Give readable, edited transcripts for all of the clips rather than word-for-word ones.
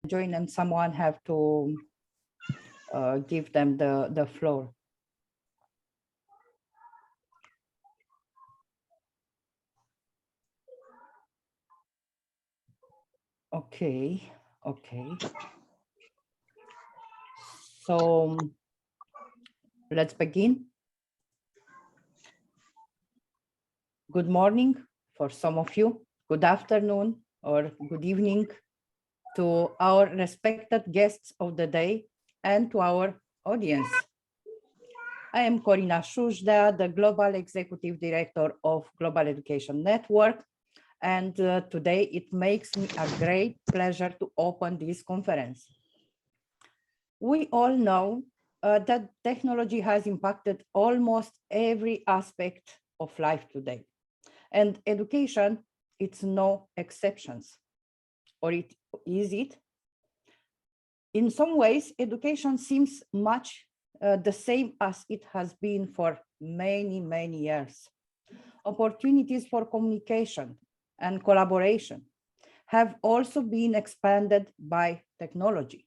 join and someone have to give them the floor. Okay. So let's begin. Good morning for some of you. Good afternoon or good evening to our respected guests of the day and to our audience. I am Corina Shujda, the Global Executive Director of Global Education Network. And today it makes me a great pleasure to open this conference. We all know that technology has impacted almost every aspect of life today. And education, it's no exceptions. Or is it? In some ways, education seems much the same as it has been for many, many years. Opportunities for communication and collaboration have also been expanded by technology.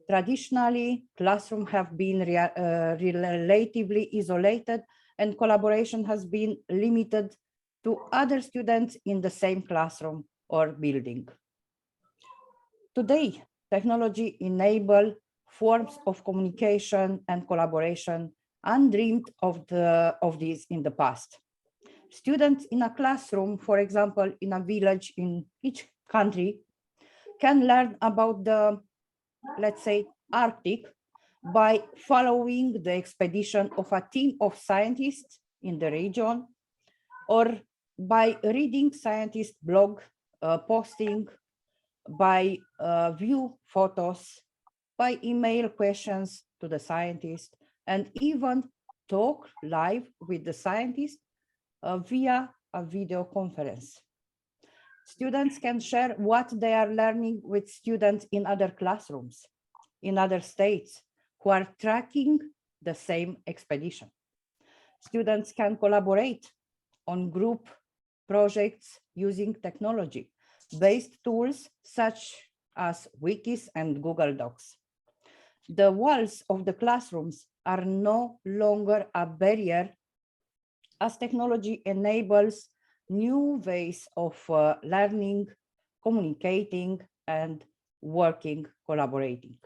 Traditionally, classrooms have been relatively isolated and collaboration has been limited to other students in the same classroom or building. Today, technology enables forms of communication and collaboration undreamed of these in the past. Students in a classroom, for example, in a village in each country, can learn about the, let's say, Arctic by following the expedition of a team of scientists in the region, or by reading scientist blog posting, by view photos, by email questions to the scientist, and even talk live with the scientist via a video conference. Students can share what they are learning with students in other classrooms, in other states, who are tracking the same expedition. Students can collaborate on group projects using technology-based tools such as wikis and Google Docs. The walls of the classrooms are no longer a barrier, as technology enables new ways of learning, communicating, and working, collaborating.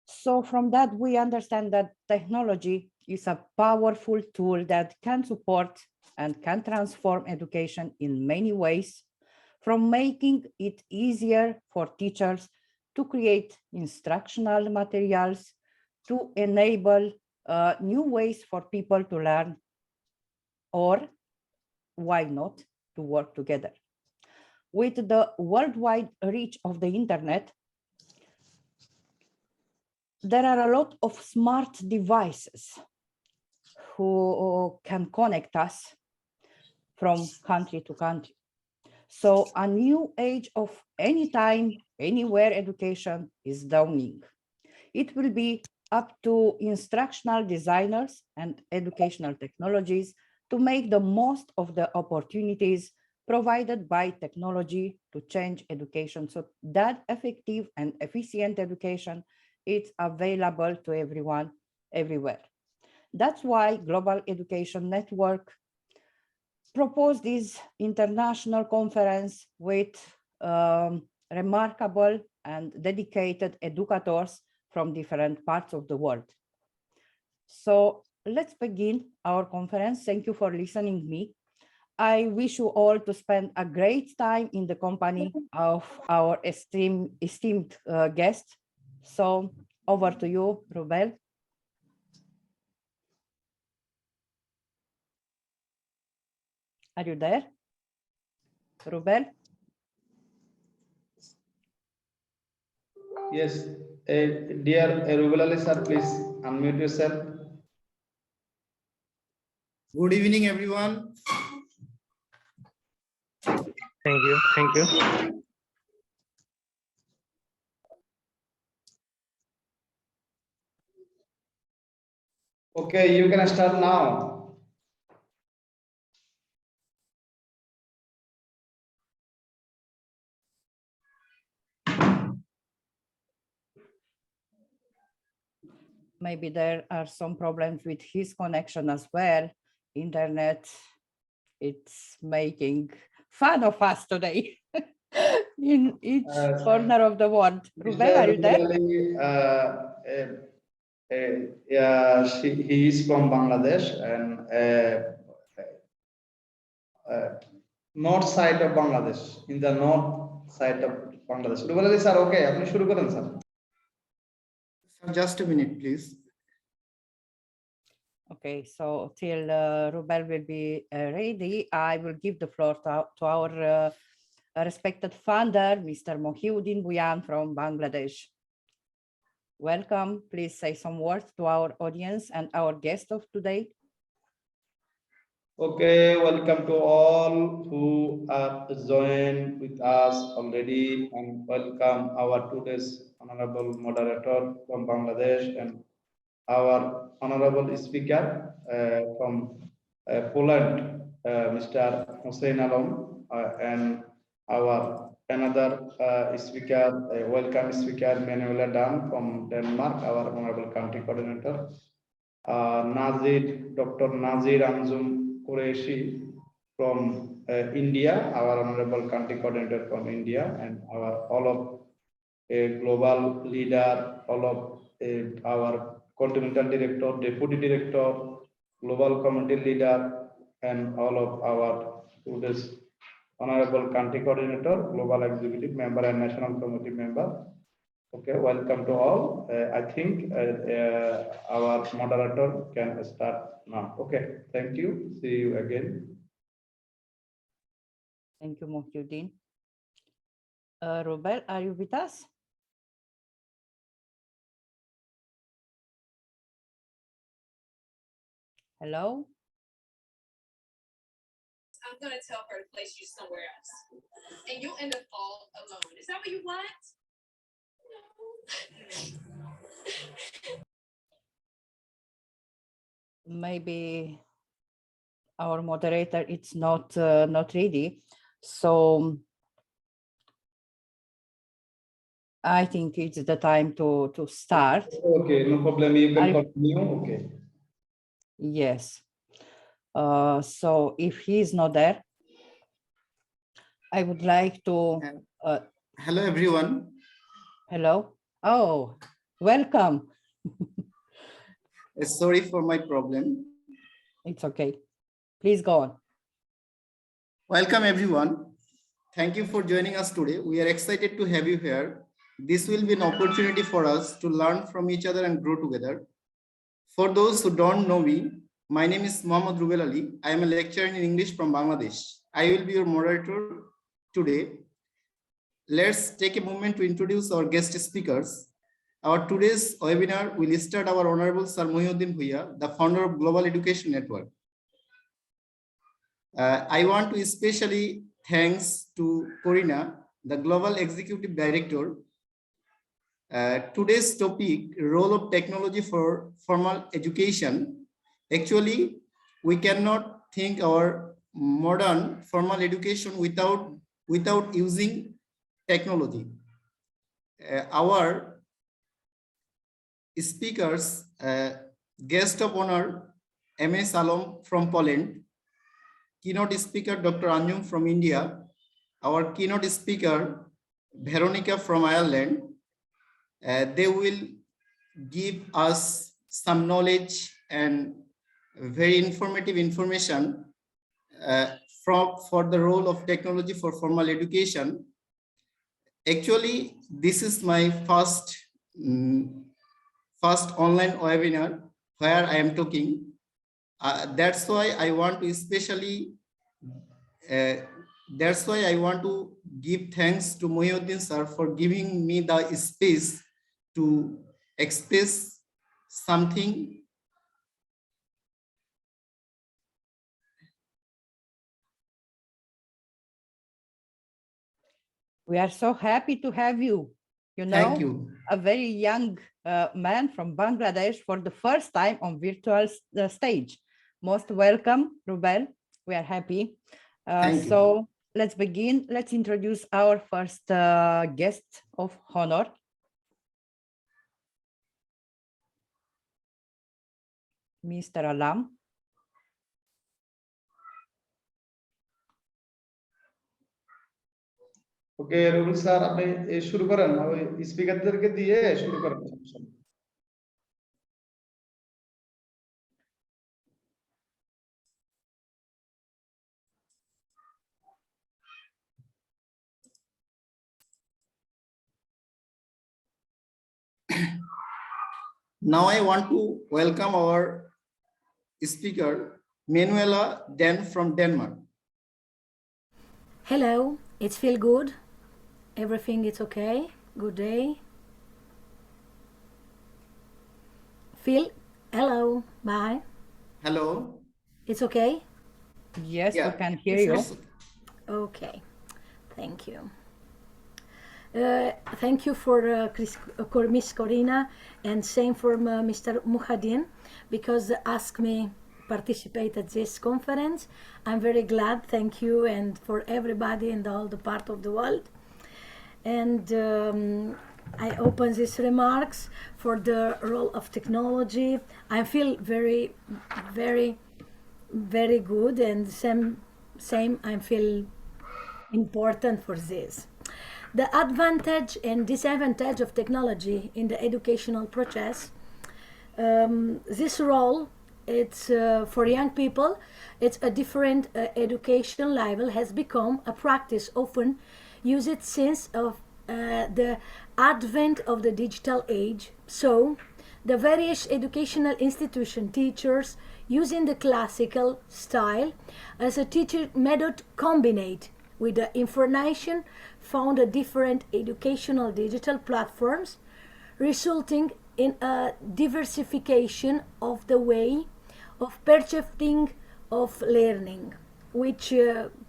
So from that, we understand that technology is a powerful tool that can support and can transform education in many ways, from making it easier for teachers to create instructional materials, to enable new ways for people to learn, or why not, to work together. With the worldwide reach of the internet, there are a lot of smart devices who can connect us from country to country. So a new age of anytime, anywhere education is dawning. It will be up to instructional designers and educational technologies to make the most of the opportunities provided by technology to change education so that effective and efficient education is available to everyone, everywhere. That's why Global Education Network proposed this international conference with remarkable and dedicated educators from different parts of the world. So let's begin our conference. Thank you for listening to me. I wish you all to spend a great time in the company of our esteemed guest. So over to you, Rubel. Are you there? Rubel? Yes, dear Rubel sir, please unmute yourself. Good evening, everyone. Thank you. Thank you. Okay, you can start now. maybe there are some problems with his connection as well. Internet, it's making fun of us today in each corner of the world. Rubel, are you there? Yeah, he is from Bangladesh and north side of Bangladesh, in the north side of Bangladesh. Rubel Ali sir, okay, আপনি শুরু করেন sir. Just a minute, please. Okay, so till Rubel will be ready, I will give the floor to our respected founder, Mr. Mohiuddin Bhuiyan from Bangladesh. Welcome. Please say some words to our audience and our guest of today. Okay, welcome to all who are joined with us already, and welcome our today's honorable moderator from Bangladesh and our honorable speaker from Poland, Mr. Hossein Alam, and our another speaker, welcome speaker Manuela Dan from Denmark, our honorable country coordinator, Dr. Nazir Anjum Qureshi from India, our honorable country coordinator from India, and all of a global leader, all of our continental director, deputy director, global community leader, and all of our today's honorable country coordinator, global executive member, and national committee member. Okay, welcome to all. I think our moderator can start now. Okay, thank you. See you again. Thank you, Mohiuddin. Rubel, are you with us? Hello? I'm going to tell her to place you somewhere else. And you'll end up all alone. Is that what you want? Maybe our moderator it's not ready, so I think it's the time to start. Okay, no problem. You can continue. Okay. Yes. So if he's not there, I would like to. Hello, everyone. Hello. Oh, welcome. Sorry for my problem. It's okay. Please go on. Welcome, everyone. Thank you for joining us today. We are excited to have you here. This will be an opportunity for us to learn from each other and grow together. For those who don't know me, my name is Mohammad Rubel Ali. I am a lecturer in English from Bangladesh. I will be your moderator today. Let's take a moment to introduce our guest speakers. Our today's webinar will start our Honorable Sir Mohiuddin Bhuiyan, the founder of Global Education Network. I want to especially thanks to Corina, the Global Executive Director. Today's topic, role of technology for formal education. Actually, we cannot think our modern formal education without using technology. Our speakers, guest of honor, M.S. Alam from Poland, keynote speaker, Dr. Anjum from India, our keynote speaker, Veronica from Ireland. They will give us some knowledge and very informative information for the role of technology for formal education. Actually, this is my first online webinar where I am talking. That's why I want to especially give thanks to Mohiuddin sir for giving me the space to express something. We are so happy to have you. You know, Thank you. A very young man from Bangladesh for the first time on virtual stage. Most welcome, Rubel. We are happy. So let's begin. Let's introduce our first guest of honor. Mr. Alam. Okay Rabil sir আপনি শুরু করেন ওই স্পিকারদেরকে দিয়ে শুরু করেন সমস্যা নেই। Now I want to welcome our speaker, Manuela Den from Denmark. Hello, it's feel good. Everything is okay. Good day. Phil, hello, bye. Hello. It's okay? Yes, Yeah. we can hear It's you. nice. Okay, thank you. Thank you for Miss Corina, and same for Mr. Muhadin, because asked me participate at this conference. I'm very glad. Thank you, and for everybody in all the part of the world. And I open these remarks for the role of technology. I feel very, very, very good, and same I feel important for this. The advantage and disadvantage of technology in the educational process. This role, it's for young people, it's a different education level has become a practice often used since of the advent of the digital age. So the various educational institution teachers using the classical style as a teacher method combined with the information found at different educational digital platforms, resulting in a diversification of the way of perceiving of learning, which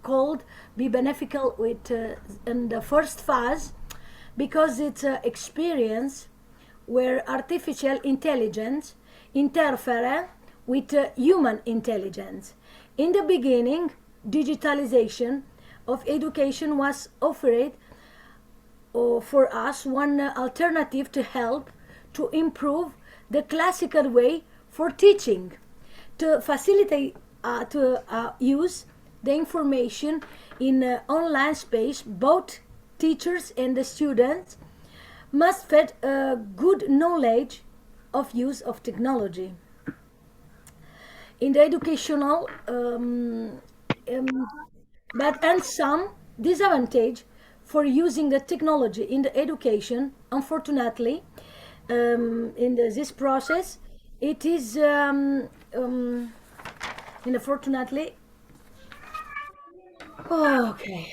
could be beneficial with in the first phase, because it's an experience where artificial intelligence interferes with human intelligence. In the beginning, digitalization of education was offered for us one alternative to help to improve the classical way for teaching, to facilitate to use the information in online space. Both teachers and the students must have a good knowledge of use of technology. In the educational but and some disadvantage for using the technology in the education, unfortunately, in this process, it is unfortunately, okay.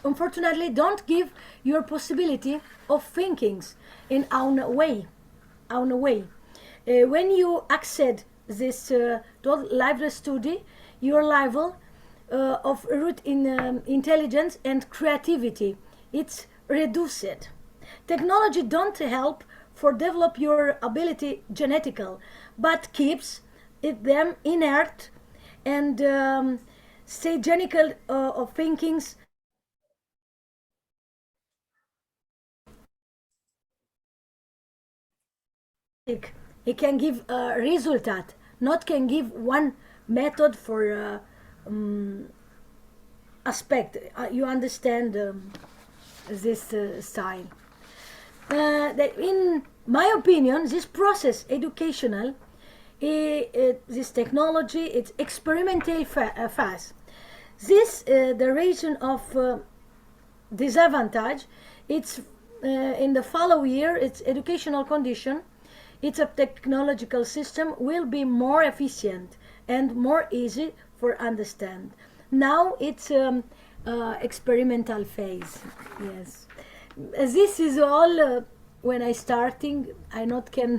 Unfortunately, don't give your possibility of thinkings in own way. When you access this library study, your level of root in intelligence and creativity, it's reduced. Technology don't help for develop your ability genetical, but keeps them inert and say genical of thinkings. It can give a result, not can give one method for aspect. You understand this style. In my opinion, this process educational, this technology, it's experimental phase. This the reason of disadvantage. It's in the following year, its educational condition, its a technological system will be more efficient and more easy for understand. Now it's experimental phase. Yes, this is all. When I starting, I not can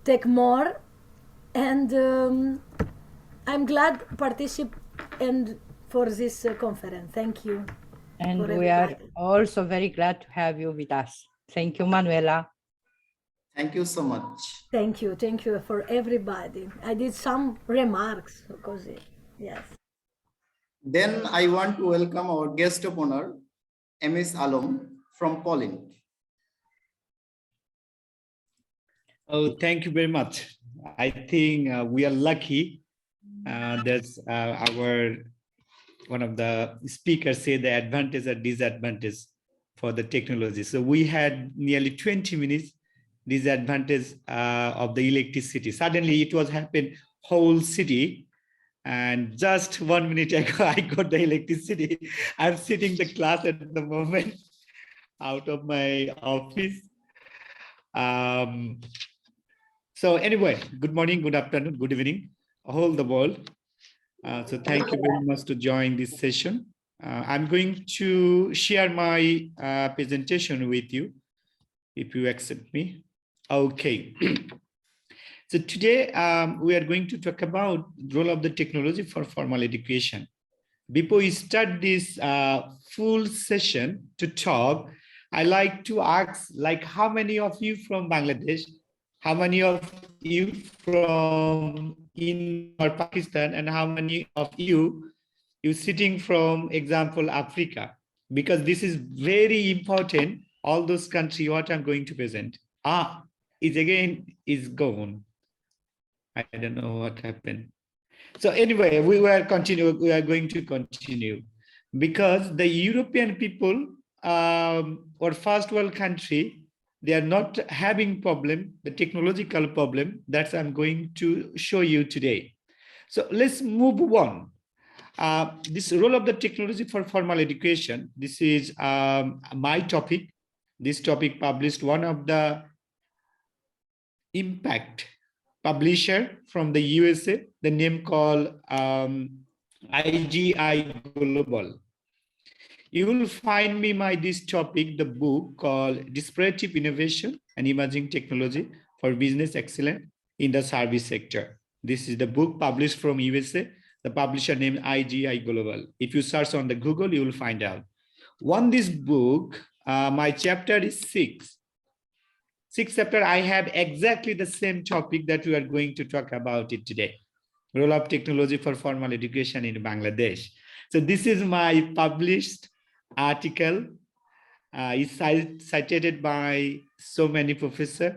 take more, and I'm glad participate and for this conference. Thank you. And for we are everybody. also very glad to have you with us. Thank you, Manuela. Thank you so much. Thank you for everybody. I did some remarks because yes. Then I want to welcome our guest of honor, MS Alom from Poland. Oh, thank you very much. I think we are lucky. That's our one of the speakers said the advantage and disadvantage for the technology. So we had nearly 20 minutes disadvantage of the electricity. Suddenly it was happened whole city, and just 1 minute ago I got the electricity. I'm sitting the class at the moment out of my office. So anyway, good morning, good afternoon, good evening, all the world. So thank you very much to join this session. I'm going to share my presentation with you, if you accept me. Okay. So today we are going to talk about the role of the technology for formal education. Before we start this full session to talk, I like to ask, like, how many of you from Bangladesh? How many of you from India or Pakistan, and how many of you sitting from, example, Africa? Because this is very important. All those countries, what I'm going to present. Is gone. I don't know what happened. So anyway, we are going to continue because the European people or first world country, they are not having problem, the technological problem that I'm going to show you today. So let's move on. This role of the technology for formal education. This is my topic. This topic published one of the impact publisher from the USA, the name called IGI Global. You will find me this topic, the book called Disruptive Innovation and Emerging Technology for Business Excellence in the Service Sector. This is the book published from USA, the publisher named IGI Global. If you search on the Google, you will find out. On this book, my chapter is 6. 6th chapter, I have exactly the same topic that we are going to talk about it today. Role of technology for formal education in Bangladesh. So this is my published article. It's cited by so many professors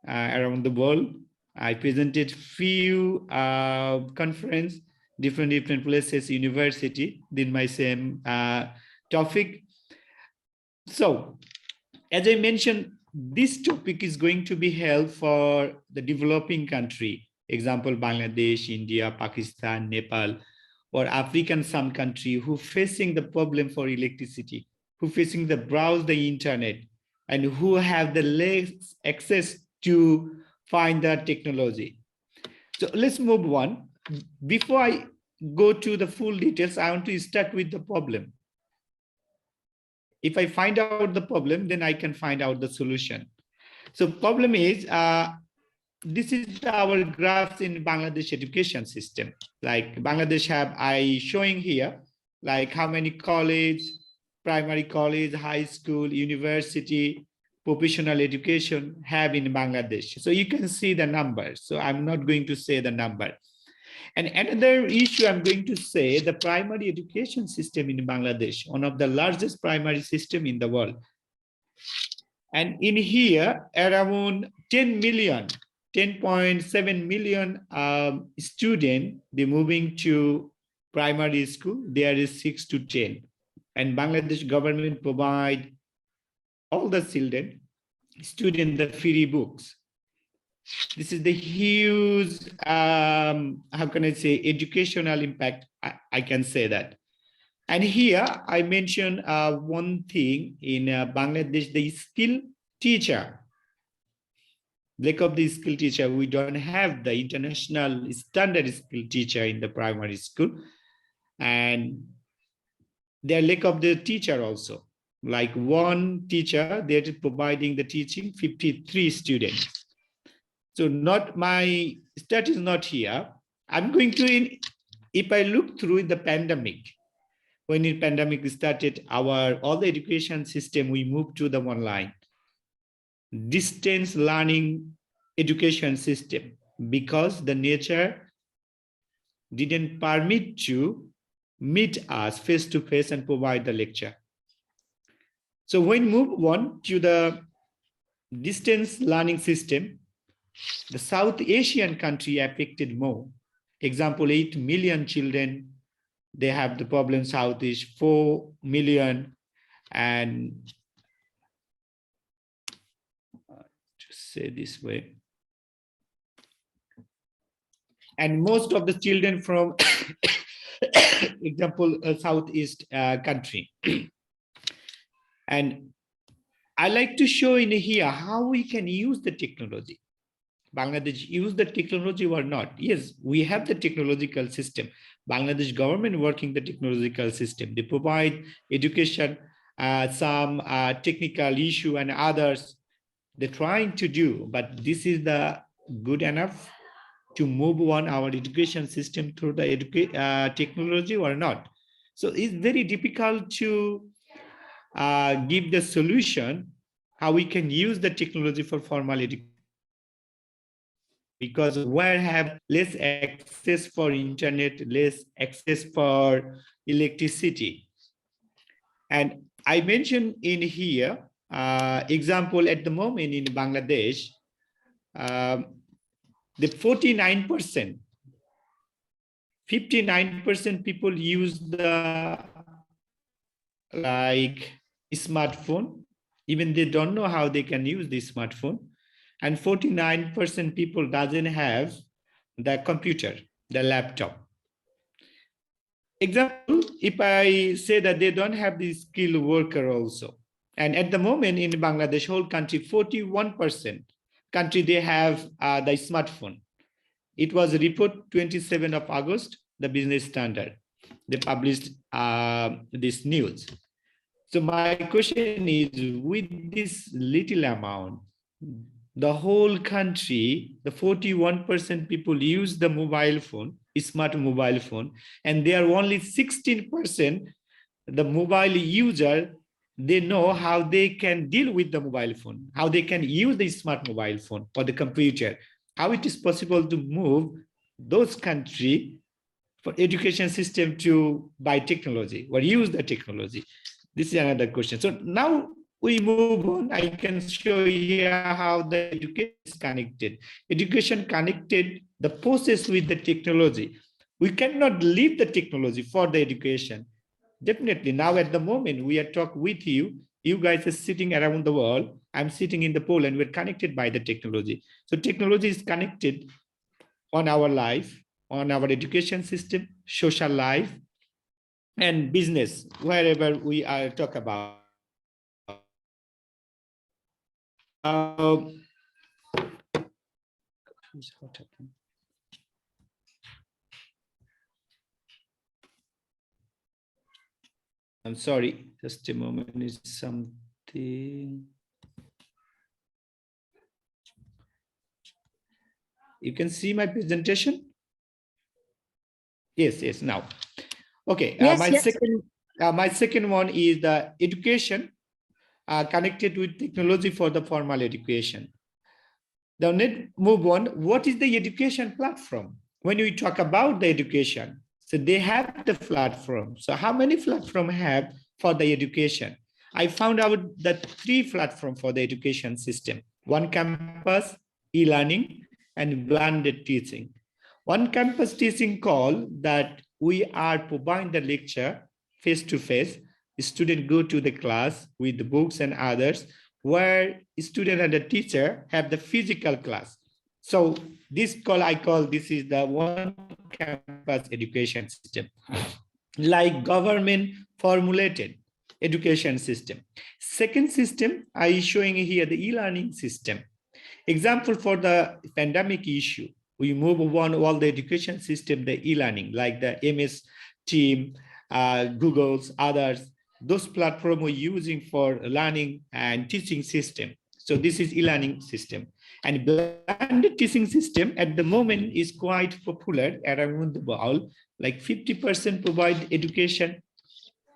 around the world. I presented few conference, different places, university, in my same topic. So, as I mentioned, this topic is going to be held for the developing country, example, Bangladesh, India, Pakistan, Nepal, or African some country who facing the problem for electricity, who facing the browse the internet, and who have the less access to find that technology. So let's move on. Before I go to the full details, I want to start with the problem. If I find out the problem, then I can find out the solution. So problem is, this is our graphs in Bangladesh education system. Like Bangladesh have, I showing here, like how many college, primary college, high school, university, professional education have in Bangladesh. So you can see the numbers. So I'm not going to say the number. And another issue I'm going to say, the primary education system in Bangladesh, one of the largest primary system in the world. And in here, around 10 million, 10.7 million students, they're moving to primary school. There is 6 to 10. And Bangladesh government provide all the children, students, the free books. This is the huge, how can I say, educational impact, I can say that. And here I mentioned one thing in Bangladesh, the skill teacher. Lack of the skill teacher, we don't have the international standard skill teacher in the primary school. And there lack of the teacher also. Like one teacher, they're providing the teaching 53 students. So not my stat is not here. I'm going to, if I look through the pandemic, when the pandemic started, all the education system, we moved to the online distance learning education system because the nature didn't permit to meet us face to face and provide the lecture. So when move on to the distance learning system, the South Asian country affected more. Example, 8 million children, they have the problem. Southeast 4 million, and to say this way, and most of the children from example Southeast country. And I like to show in here how we can use the technology. Bangladesh use the technology or not? Yes, we have the technological system. Bangladesh government working the technological system. They provide education, some technical issue and others they're trying to do, but this is the good enough to move on our education system through the technology or not. So it's very difficult to give the solution how we can use the technology for formal education, because where have less access for internet, less access for electricity. And I mentioned in here example at the moment in Bangladesh, the 49%, 59% people use the like smartphone, even they don't know how they can use the smartphone, and 49% people doesn't have the computer, the laptop. Example, if I say that they don't have the skilled worker also, and at the moment in Bangladesh whole country, 41% country they have the smartphone. It was a report 27th of August, the Business Standard. They published this news. So my question is, with this little amount, the whole country, the 41% people use the mobile phone, smart mobile phone, and they are only 16%, the mobile user, they know how they can deal with the mobile phone, how they can use the smart mobile phone or the computer, how it is possible to move those countries for education system to buy technology or use the technology. This is another question. So now we move on. I can show you how the education is connected. Education connected the process with the technology. We cannot leave the technology for the education. Definitely now at the moment we are talking with you. You guys are sitting around the world. I'm sitting in the Poland. We're connected by the technology. So technology is connected on our life, on our education system, social life, and business, wherever we are talk about. I'm sorry, just a moment, is something. You can see my presentation? Yes, now. Okay, Yes, my yes. second one is the education connected with technology for the formal education. Now let's move on. What is the education platform? When we talk about the education, so they have the platform. So how many platforms have for the education? I found out that 3 platforms for the education system: One Campus, e-learning, and blended teaching. One Campus teaching call that we are providing the lecture face-to-face. The student go to the class with the books and others, where student and the teacher have the physical class. So this call I call, this is the One Campus education system, like government formulated education system. Second system I showing here, the e-learning system. Example for the pandemic issue, we move on all the education system, the e-learning, like the MS Team, Google's, others. Those platforms we're using for learning and teaching system. So this is e-learning system. And blended teaching system at the moment is quite popular around the world. Like 50% provide education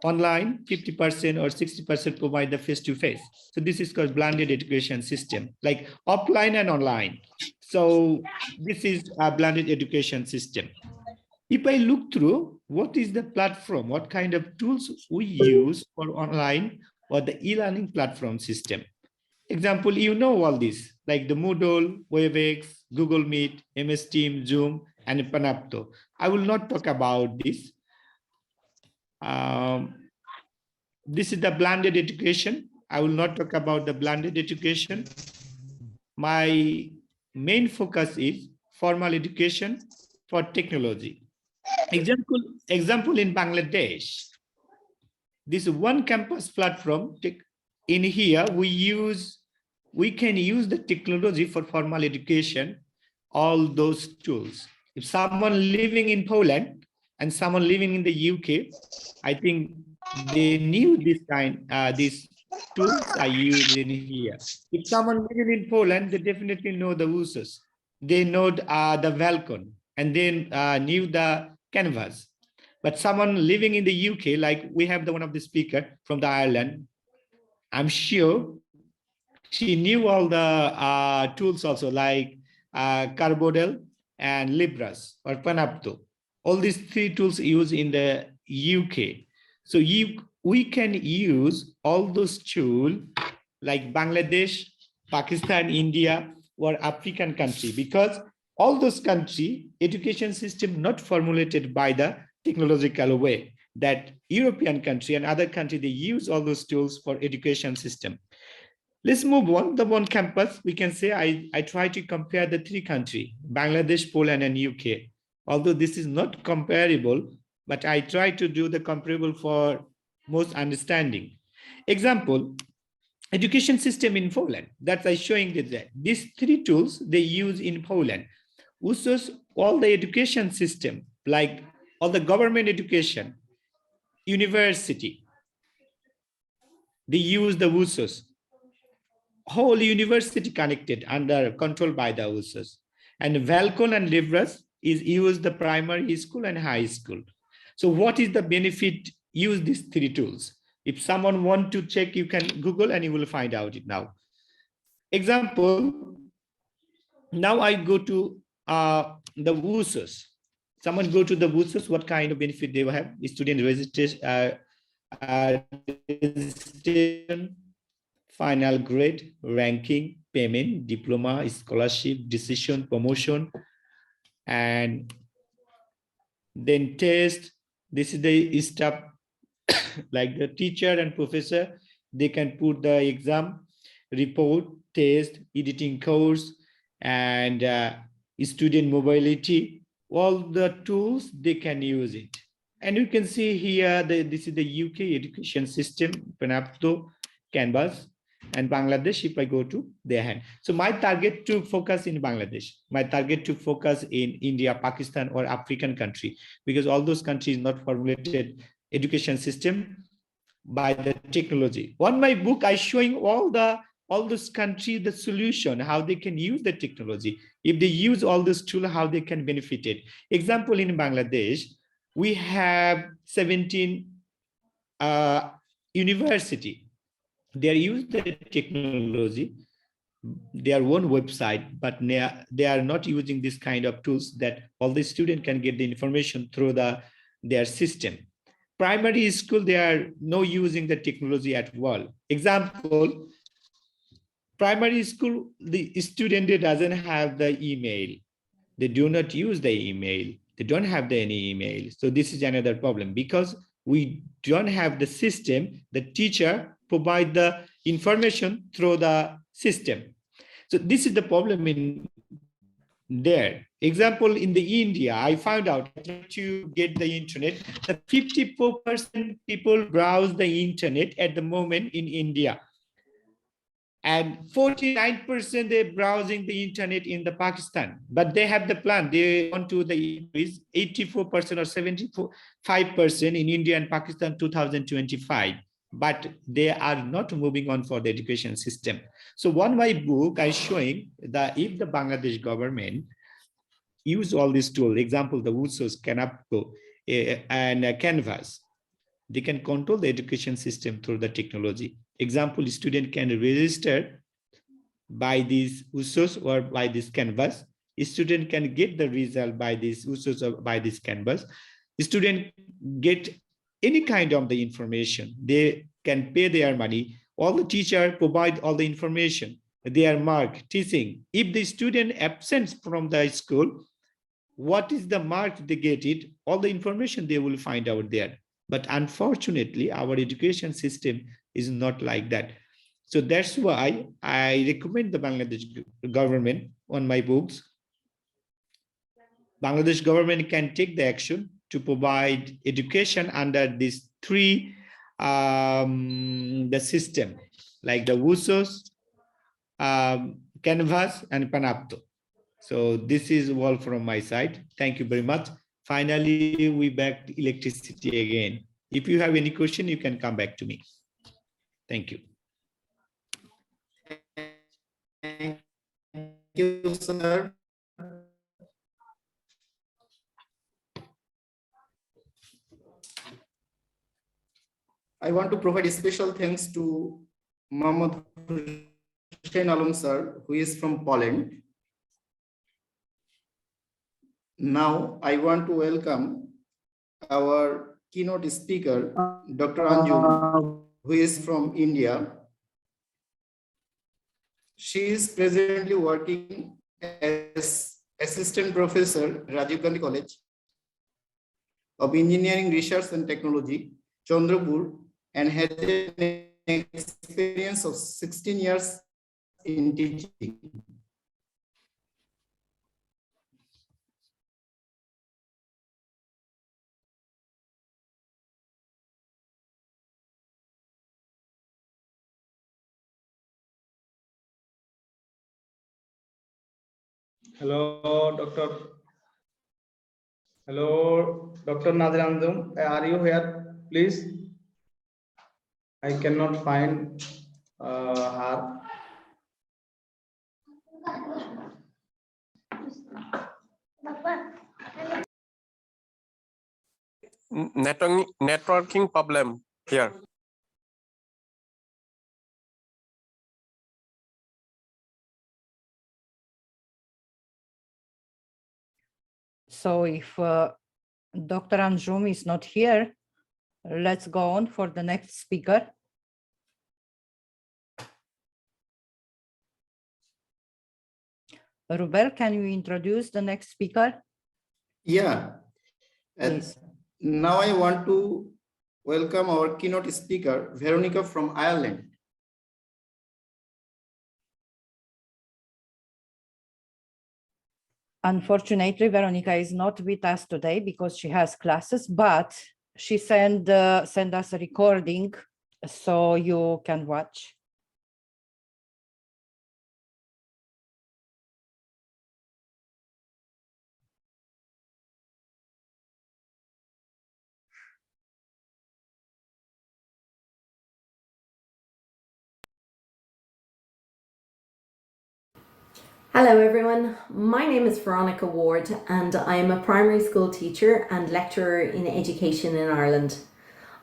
online, 50% or 60% provide the face-to-face. So this is called blended education system, like offline and online. So this is a blended education system. If I look through what is the platform, what kind of tools we use for online or the e-learning platform system. Example, you know all this, like the Moodle, WebEx, Google Meet, MS Team, Zoom, and Panapto. I will not talk about this. This is the blended education. I will not talk about the blended education. My main focus is formal education for technology. Example in Bangladesh, this one campus platform. In here, we can use the technology for formal education, all those tools. If someone living in Poland and someone living in the UK, I think they knew these tools are used in here. If someone living in Poland, they definitely know the USUS. They know the Valcon, and they knew the Canvas. But someone living in the UK, like we have one of the speaker from the Ireland, I'm sure she knew all the tools also, like Carbodel and Libras or Panapto. All these three tools used in the UK. So we can use all those tools like Bangladesh, Pakistan, India, or African country, because all those country education system not formulated by the technological way that European country and other country, they use all those tools for education system. Let's move on. The one campus, we can say I try to compare the three countries, Bangladesh, Poland, and UK. Although this is not comparable, but I try to do the comparable for most understanding. Example, education system in Poland. That's I showing that these three tools they use in Poland. USUS, all the education system, like all the government education, university, they use the USUS. Whole university connected under control by the USUS. And Valcon and Libras is used the primary school and high school. So what is the benefit? Use these three tools. If someone want to check, you can Google and you will find out it now. Example, now I go to the USUS. Someone go to the USUS, what kind of benefit they will have? Student registration, final grade, ranking, payment, diploma, scholarship, decision, promotion, and then test. This is the stuff like the teacher and professor, they can put the exam, report, test, editing course, and student mobility, all the tools, they can use it. And you can see here, this is the UK education system, Panapto, Canvas, and Bangladesh, if I go to their hand. So my target to focus in Bangladesh, my target to focus in India, Pakistan, or African country, because all those countries not formulated education system by the technology. On my book, I showing all those countries the solution, how they can use the technology. If they use all this tool, how they can benefit it. Example, in Bangladesh, we have 17 university. They use the technology, their own website, but they are not using this kind of tools that all the students can get the information through their system. Primary school, they are no using the technology at all. Example, primary school, the student doesn't have the email. They do not use the email. They don't have any email. So this is another problem, because we don't have the system. The teacher provide the information through the system. So this is the problem in there. Example, in the India, I found out to get the internet, that 54% people browse the internet at the moment in India. And 49% they're browsing the internet in the Pakistan, but they have the plan. They want to the increase 84% or 75% in India and Pakistan 2025, but they are not moving on for the education system. So one my book I showing that if the Bangladesh government use all these tools, example, the USUS, Panapto, and Canvas, they can control the education system through the technology. Example, student can register by this USUS or by this Canvas. Student can get the result by this USUS or by this Canvas. Student get any kind of the information. They can pay their money all the teacher provide all the information, they are marked teaching. If the student absents from the school, what is the mark they get it, all the information they will find out there. But unfortunately, our education system is not like that. So that's why I recommend the Bangladesh government on my books. Bangladesh government can take the action to provide education under these three the system, like the WUSOS, Canvas, and Panapto. So this is all from my side. Thank you very much. Finally, we back to electricity again. If you have any question, you can come back to me. Thank you. Thank you, sir. I want to provide special thanks to Mohammad Hussein Alam sir, who is from Poland. Now, I want to welcome our keynote speaker, Dr. Anjum, who is from India. She is presently working as Assistant Professor, Rajiv Gandhi College of Engineering, Research and Technology, Chandrapur, and has an experience of 16 years in teaching. Hello, Dr. Hello, Dr. Nadir Anjum. Are you here, please? I cannot find her. Networking problem here. So if Dr. Anjum is not here, let's go on for the next speaker. Ruber, can you introduce the next speaker? Yeah. Please. Now I want to welcome our keynote speaker, Veronica from Ireland. Unfortunately, Veronica is not with us today because she has classes, but she send us a recording so you can watch. Hello everyone, my name is Veronica Ward and I am a primary school teacher and lecturer in education in Ireland.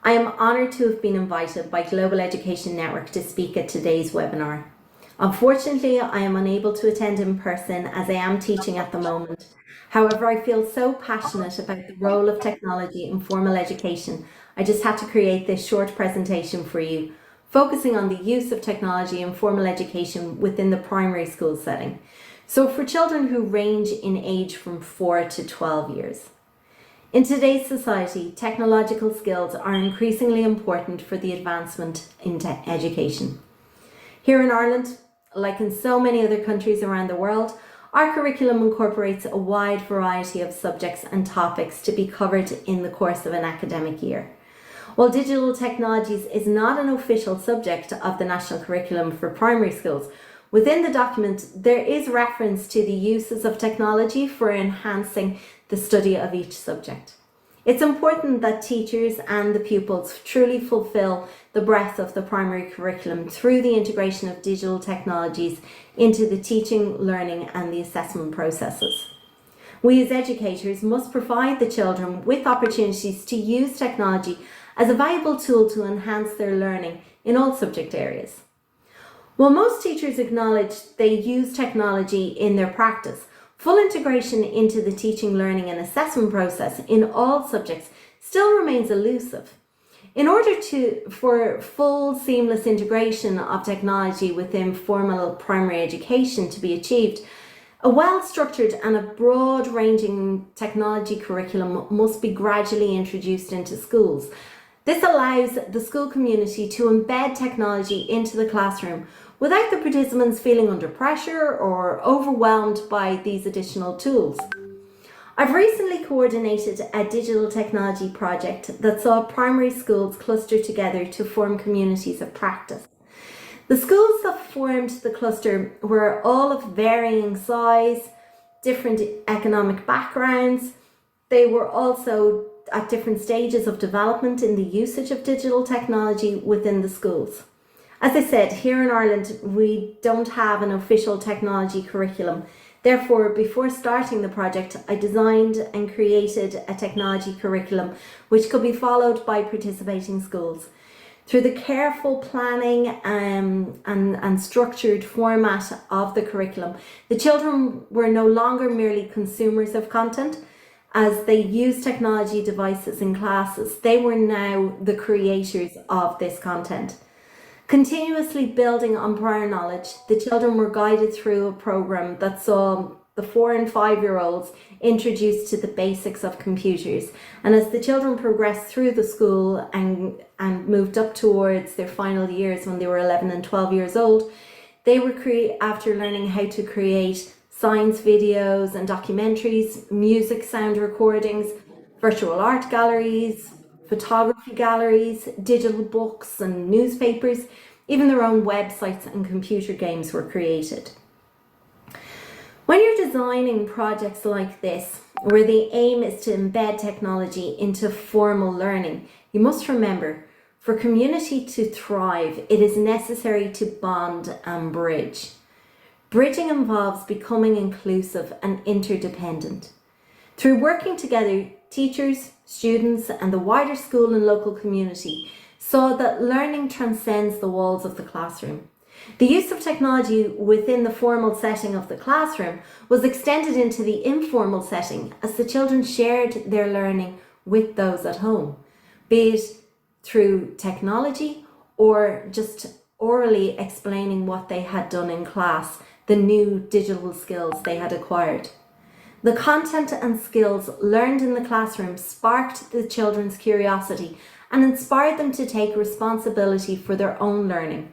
I am honoured to have been invited by Global Education Network to speak at today's webinar. Unfortunately, I am unable to attend in person as I am teaching at the moment. However, I feel so passionate about the role of technology in formal education, I just had to create this short presentation for you, focusing on the use of technology in formal education within the primary school setting. So for children who range in age from 4 to 12 years. In today's society, technological skills are increasingly important for the advancement into education. Here in Ireland, like in so many other countries around the world, our curriculum incorporates a wide variety of subjects and topics to be covered in the course of an academic year. While digital technologies is not an official subject of the national curriculum for primary schools, within the document there is reference to the uses of technology for enhancing the study of each subject. It's important that teachers and the pupils truly fulfill the breadth of the primary curriculum through the integration of digital technologies into the teaching, learning and the assessment processes. We as educators must provide the children with opportunities to use technology as a valuable tool to enhance their learning in all subject areas. While most teachers acknowledge they use technology in their practice, full integration into the teaching, learning and assessment process in all subjects still remains elusive. In order for full seamless integration of technology within formal primary education to be achieved, a well-structured and a broad-ranging technology curriculum must be gradually introduced into schools. This allows the school community to embed technology into the classroom without the participants feeling under pressure or overwhelmed by these additional tools. I've recently coordinated a digital technology project that saw primary schools cluster together to form communities of practice. The schools that formed the cluster were all of varying size, different economic backgrounds. They were also at different stages of development in the usage of digital technology within the schools. As I said, here in Ireland, we don't have an official technology curriculum. Therefore, before starting the project, I designed and created a technology curriculum which could be followed by participating schools. Through the careful planning and structured format of the curriculum, the children were no longer merely consumers of content. As they used technology devices in classes, they were now the creators of this content. Continuously building on prior knowledge, the children were guided through a program that saw the 4 and 5-year-olds introduced to the basics of computers. And as the children progressed through the school and moved up towards their final years when they were 11 and 12 years old, they were after learning how to create science videos and documentaries, music sound recordings, virtual art galleries, photography galleries, digital books and newspapers, even their own websites and computer games were created. When you're designing projects like this, where the aim is to embed technology into formal learning, you must remember, for community to thrive, it is necessary to bond and bridge. Bridging involves becoming inclusive and interdependent. Through working together, teachers, students, and the wider school and local community saw that learning transcends the walls of the classroom. The use of technology within the formal setting of the classroom was extended into the informal setting as the children shared their learning with those at home, be it through technology or just orally explaining what they had done in class, the new digital skills they had acquired. The content and skills learned in the classroom sparked the children's curiosity and inspired them to take responsibility for their own learning,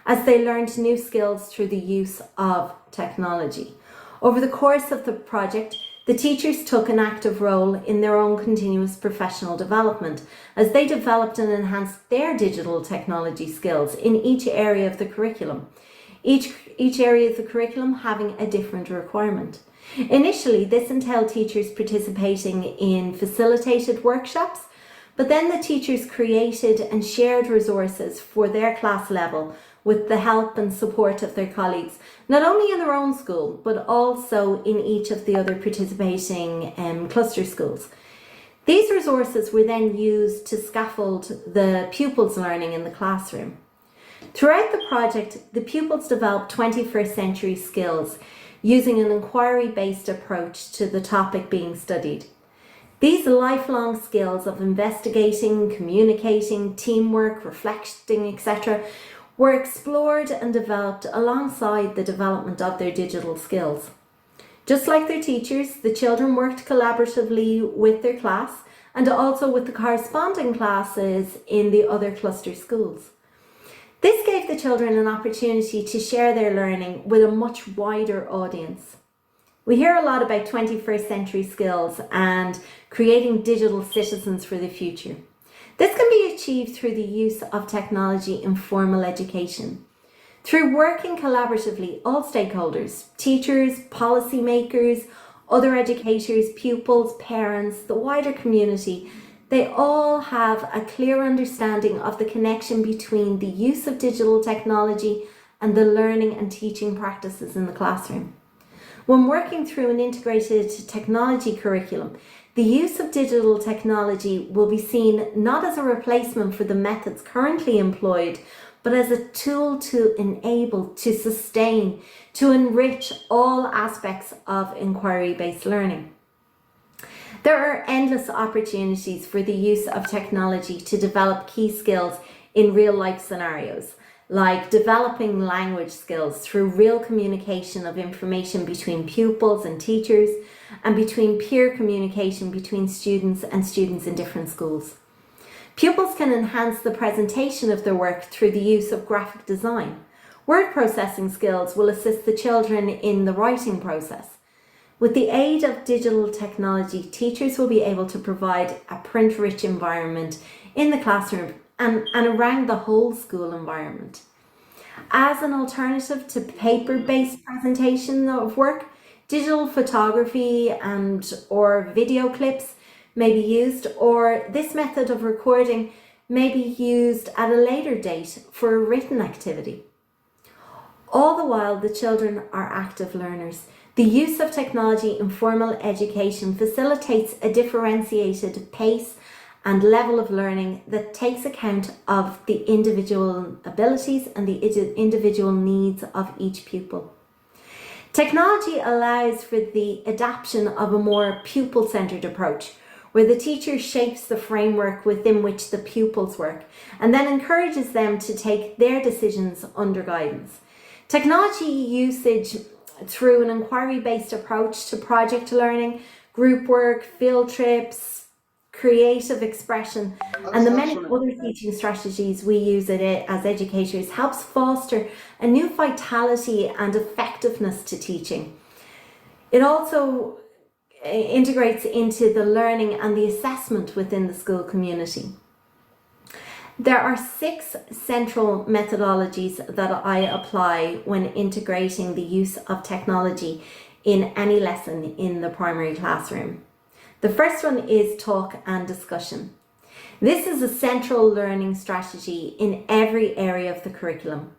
as they learned new skills through the use of technology. Over the course of the project, the teachers took an active role in their own continuous professional development as they developed and enhanced their digital technology skills in each area of the curriculum, each area of the curriculum having a different requirement. Initially, this entailed teachers participating in facilitated workshops, but then the teachers created and shared resources for their class level with the help and support of their colleagues, not only in their own school, but also in each of the other participating cluster schools. These resources were then used to scaffold the pupils' learning in the classroom. Throughout the project, the pupils developed 21st century skills using an inquiry-based approach to the topic being studied. These lifelong skills of investigating, communicating, teamwork, reflecting, etc., were explored and developed alongside the development of their digital skills. Just like their teachers, the children worked collaboratively with their class and also with the corresponding classes in the other cluster schools. This gave the children an opportunity to share their learning with a much wider audience. We hear a lot about 21st century skills and creating digital citizens for the future. This can be achieved through the use of technology in formal education. Through working collaboratively, all stakeholders, teachers, policymakers, other educators, pupils, parents, the wider community, they all have a clear understanding of the connection between the use of digital technology and the learning and teaching practices in the classroom. When working through an integrated technology curriculum, the use of digital technology will be seen not as a replacement for the methods currently employed, but as a tool to enable, to sustain, to enrich all aspects of inquiry-based learning. There are endless opportunities for the use of technology to develop key skills in real life scenarios, like developing language skills through real communication of information between pupils and teachers, and between peer communication between students and students in different schools. Pupils can enhance the presentation of their work through the use of graphic design. Word processing skills will assist the children in the writing process. With the aid of digital technology, teachers will be able to provide a print-rich environment in the classroom and around the whole school environment. As an alternative to paper-based presentation of work, digital photography or video clips may be used, or this method of recording may be used at a later date for a written activity. All the while, the children are active learners. The use of technology in formal education facilitates a differentiated pace and level of learning that takes account of the individual abilities and the individual needs of each pupil. Technology allows for the adoption of a more pupil-centered approach, where the teacher shapes the framework within which the pupils work and then encourages them to take their decisions under guidance. Technology usage through an inquiry-based approach to project learning, group work, field trips, creative expression, and the many other teaching strategies we use as educators helps foster a new vitality and effectiveness to teaching. It also integrates into the learning and the assessment within the school community. There are 6 central methodologies that I apply when integrating the use of technology in any lesson in the primary classroom. The first one is talk and discussion. This is a central learning strategy in every area of the curriculum.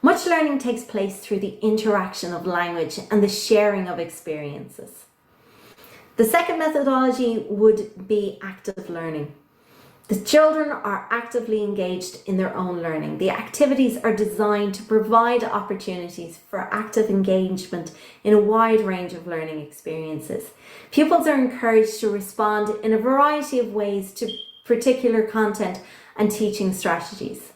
Much learning takes place through the interaction of language and the sharing of experiences. The second methodology would be active learning. The children are actively engaged in their own learning. The activities are designed to provide opportunities for active engagement in a wide range of learning experiences. Pupils are encouraged to respond in a variety of ways to particular content and teaching strategies.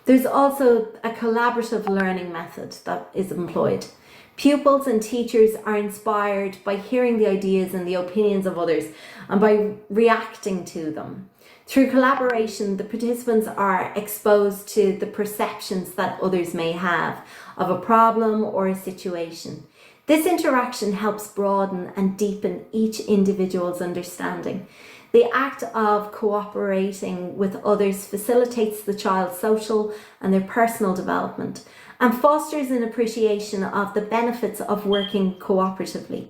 There's also a collaborative learning method that is employed. Pupils and teachers are inspired by hearing the ideas and the opinions of others and by reacting to them. Through collaboration, the participants are exposed to the perceptions that others may have of a problem or a situation. This interaction helps broaden and deepen each individual's understanding. The act of cooperating with others facilitates the child's social and their personal development and fosters an appreciation of the benefits of working cooperatively.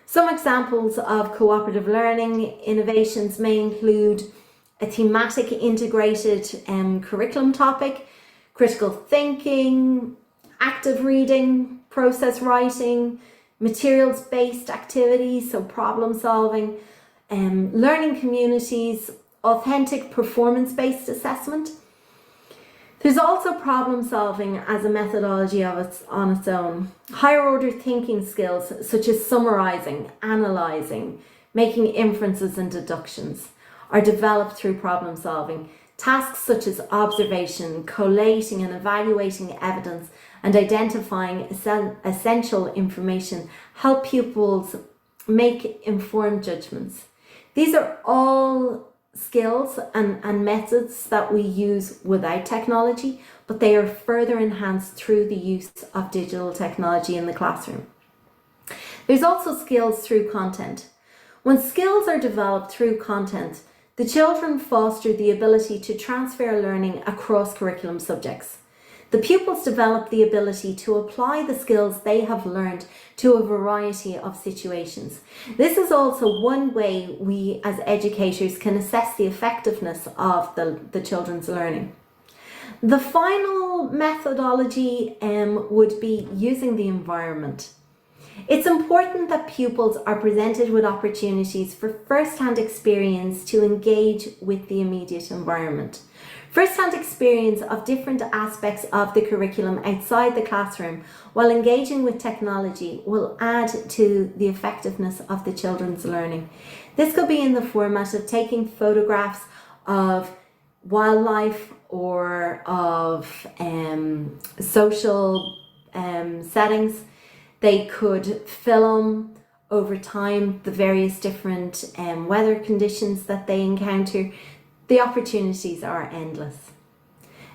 Some examples of cooperative learning innovations may include a thematic integrated curriculum topic, critical thinking, active reading, process writing, materials-based activities, so problem solving, learning communities, authentic performance-based assessment. There's also problem solving as a methodology on its own. Higher order thinking skills such as summarizing, analyzing, making inferences and deductions are developed through problem solving. Tasks such as observation, collating and evaluating evidence, and identifying essential information help pupils make informed judgments. These are all skills and methods that we use without technology, but they are further enhanced through the use of digital technology in the classroom. There's also skills through content. When skills are developed through content, the children foster the ability to transfer learning across curriculum subjects. The pupils develop the ability to apply the skills they have learned to a variety of situations. This is also one way we as educators can assess the effectiveness of the children's learning. The final methodology would be using the environment. It's important that pupils are presented with opportunities for first-hand experience to engage with the immediate environment. First-hand experience of different aspects of the curriculum outside the classroom while engaging with technology will add to the effectiveness of the children's learning. This could be in the format of taking photographs of wildlife or of social settings. They could film over time the various different weather conditions that they encounter. The opportunities are endless.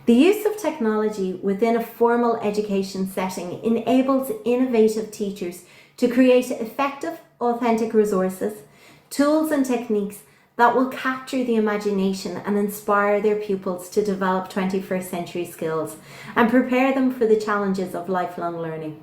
The use of technology within a formal education setting enables innovative teachers to create effective, authentic resources, tools and techniques that will capture the imagination and inspire their pupils to develop 21st century skills and prepare them for the challenges of lifelong learning.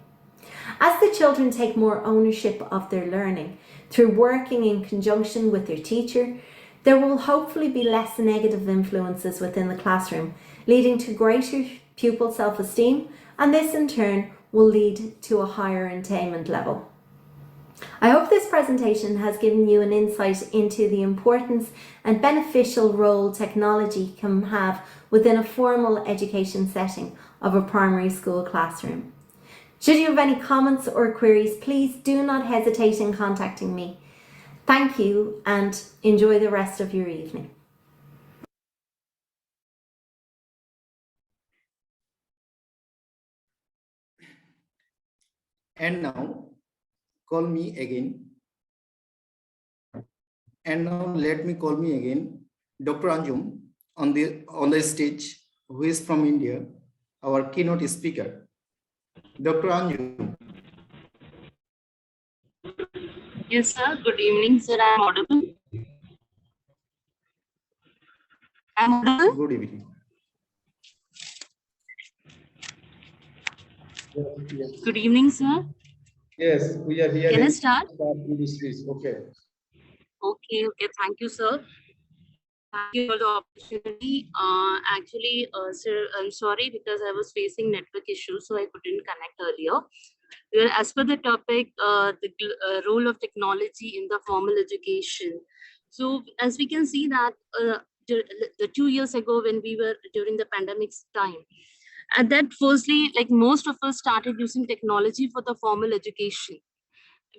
As the children take more ownership of their learning through working in conjunction with their teacher, there will hopefully be less negative influences within the classroom, leading to greater pupil self-esteem, and this in turn will lead to a higher attainment level. I hope this presentation has given you an insight into the importance and beneficial role technology can have within a formal education setting of a primary school classroom. Should you have any comments or queries, please do not hesitate in contacting me. Thank you and enjoy the rest of your evening. And now, call me again. And now let me call me again Dr. Anjum on the stage, who is from India, our keynote speaker. Dr. Anjum. Yes, sir. Good evening, sir. I'm audible. I'm audible. Good evening. Good evening, sir. Yes, we are here. Can I start? Okay. Okay. Thank you, sir. Thank you for the opportunity. Actually, sir, I'm sorry because I was facing network issues, so I couldn't connect earlier. Well, as per the topic, the role of technology in the formal education. So, as we can see that the 2 years ago when we were during the pandemic's time, at that firstly, like most of us started using technology for the formal education.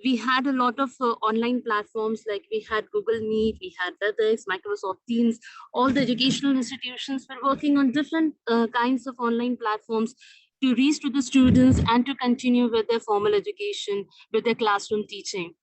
We had a lot of online platforms, like we had Google Meet, we had WebEx, Microsoft Teams. All the educational institutions were working on different kinds of online platforms to reach to the students and to continue with their formal education, with their classroom teaching.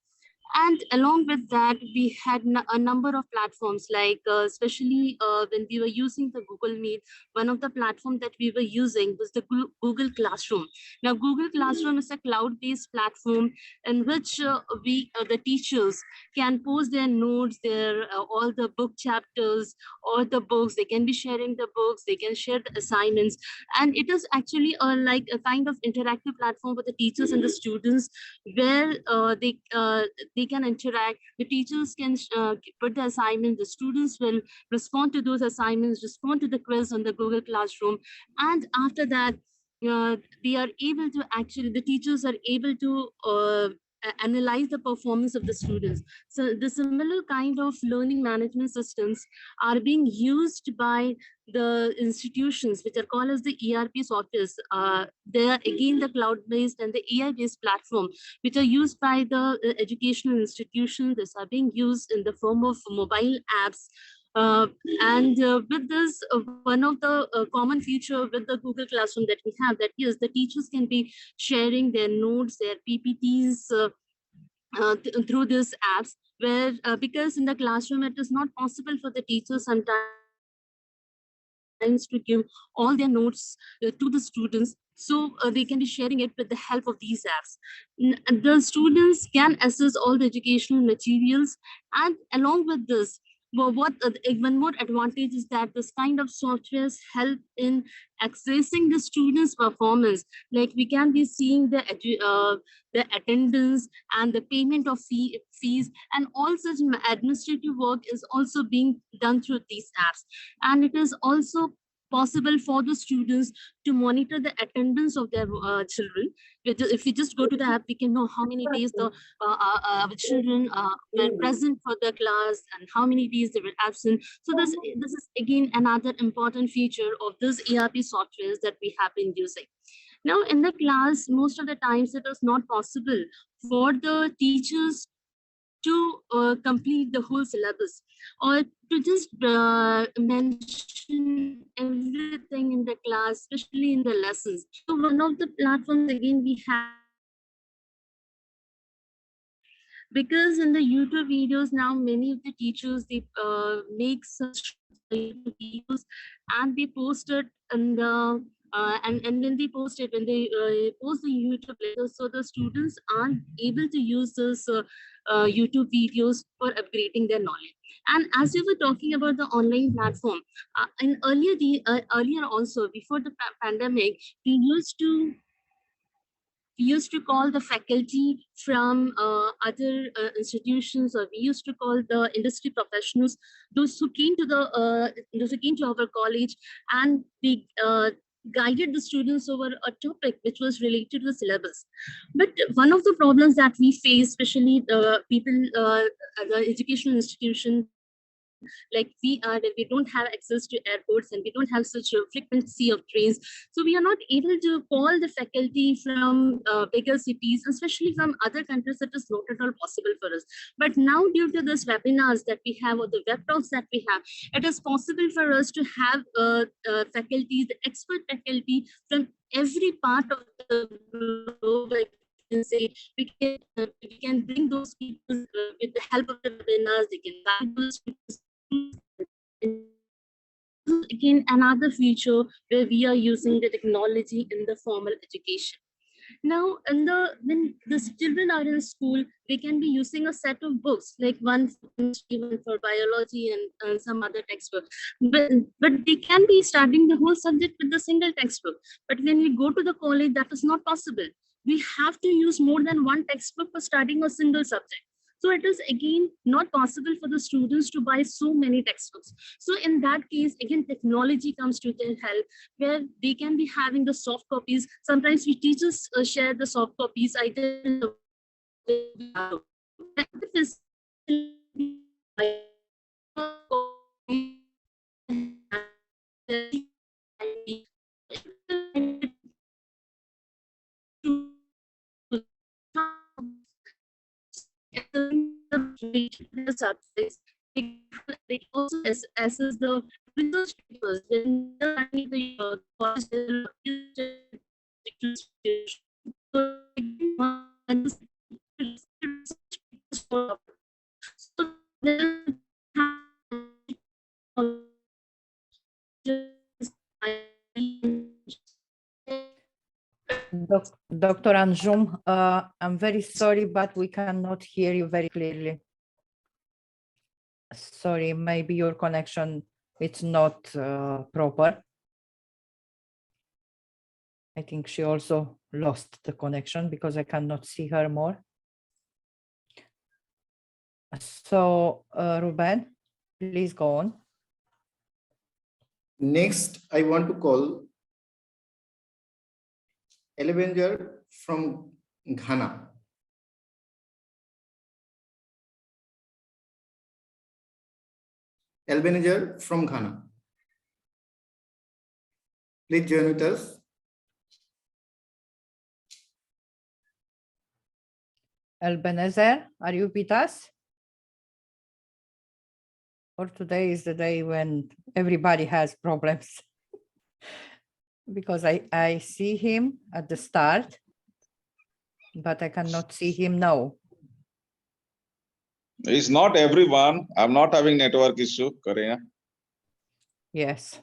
And along with that, we had a number of platforms, like especially when we were using the Google Meet, one of the platforms that we were using was the Google Classroom. Now, Google Classroom is a cloud-based platform in which the teachers can post their notes, their all the book chapters, or the books. They can be sharing the books, they can share the assignments. And it is actually like a kind of interactive platform for the teachers and the students, where they can interact. The teachers can put the assignment, the students will respond to those assignments, respond to the quiz on the Google Classroom. And after that, they are able to the teachers are able to analyze the performance of the students. So the similar kind of learning management systems are being used by the institutions, which are called as the ERP softwares. They are again the cloud-based and the AI-based platform, which are used by the educational institutions. These are being used in the form of mobile apps. With this, one of the common feature with the Google Classroom that we have, that is, the teachers can be sharing their notes, their PPTs through these apps, where because in the classroom it is not possible for the teachers sometimes to give all their notes to the students. So they can be sharing it with the help of these apps. The students can access all the educational materials, and along with this, one more advantage is that this kind of softwares help in accessing the students' performance. Like we can be seeing the attendance and the payment of fees, and all such administrative work is also being done through these apps. And it is also possible for the students to monitor the attendance of their children. If we just go to the app, we can know how many days the children were present for the class and how many days they were absent. So this is again another important feature of this ERP softwares that we have been using. Now in the class, most of the times it is not possible for the teachers to complete the whole syllabus or to just mention everything in the class, especially in the lessons. So one of the platforms again we have, because in the YouTube videos now many of the teachers they make such videos and they post it in the and when they post it, when they post the YouTube later, so the students aren't able to use this YouTube videos for upgrading their knowledge. And as we were talking about the online platform, in earlier also before the pandemic, we used to call the faculty from other institutions, or we used to call the industry professionals, those who came to our college, and we guided the students over a topic which was related to the syllabus. But one of the problems that we face, especially the people at the educational institution like we are, that we don't have access to airports and we don't have such a frequency of trains, so we are not able to call the faculty from bigger cities, especially from other countries. It is not at all possible for us. But now, due to this webinars that we have or the web talks that we have, it is possible for us to have faculty, the expert faculty from every part of the globe. Like say we can bring those people with the help of the webinars. They can guide those people. Again, another feature where we are using the technology in the formal education. Now, when the children are in school, they can be using a set of books, like one for chemistry, one for biology, and some other textbook. But they can be studying the whole subject with the single textbook. But when we go to the college, that is not possible. We have to use more than one textbook for studying a single subject. So it is again not possible for the students to buy so many textbooks. So in that case, again, technology comes to their help, where they can be having the soft copies. Sometimes we teachers share the soft copies either in the the subjects. They also assess the research papers. Then the Dr. Anjum, I'm very sorry, but we cannot hear you very clearly. Sorry, maybe your connection it's not proper. I think she also lost the connection because I cannot see her more. So, Ruben, please go on. Next, I want to call Elevenger from Ghana. Ebenezer from Ghana. Please join with us. Ebenezer, are you with us? Or today is the day when everybody has problems? Because I see him at the start, but I cannot see him now. It's not everyone. I'm not having network issue, Karina. Yes.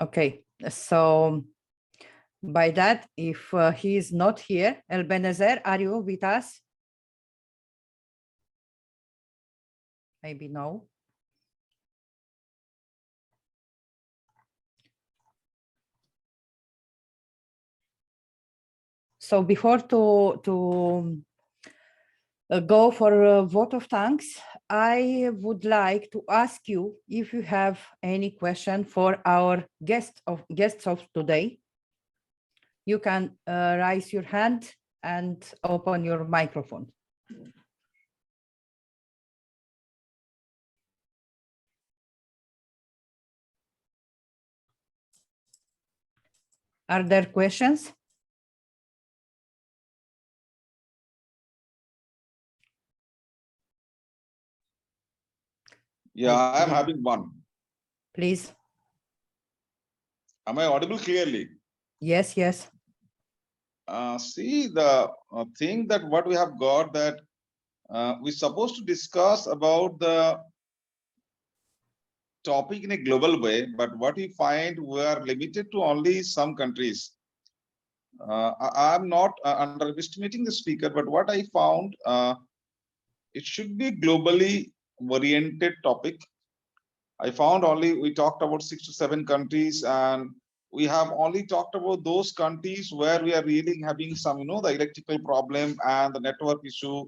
Okay, so by that, if he is not here, Ebenezer, are you with us? Maybe no. So before to go for a vote of thanks, I would like to ask you if you have any question for our guests of today. You can raise your hand and open your microphone. Are there questions? Yeah, I am having one. Please. Am I audible clearly? Yes, yes. See, the thing that what we have got that we're supposed to discuss about the topic in a global way, but what we find we are limited to only some countries. I'm not underestimating the speaker, but what I found, it should be globally oriented topic. I found only we talked about 6 to 7 countries, and we have only talked about those countries where we are really having some, the electrical problem and the network issue,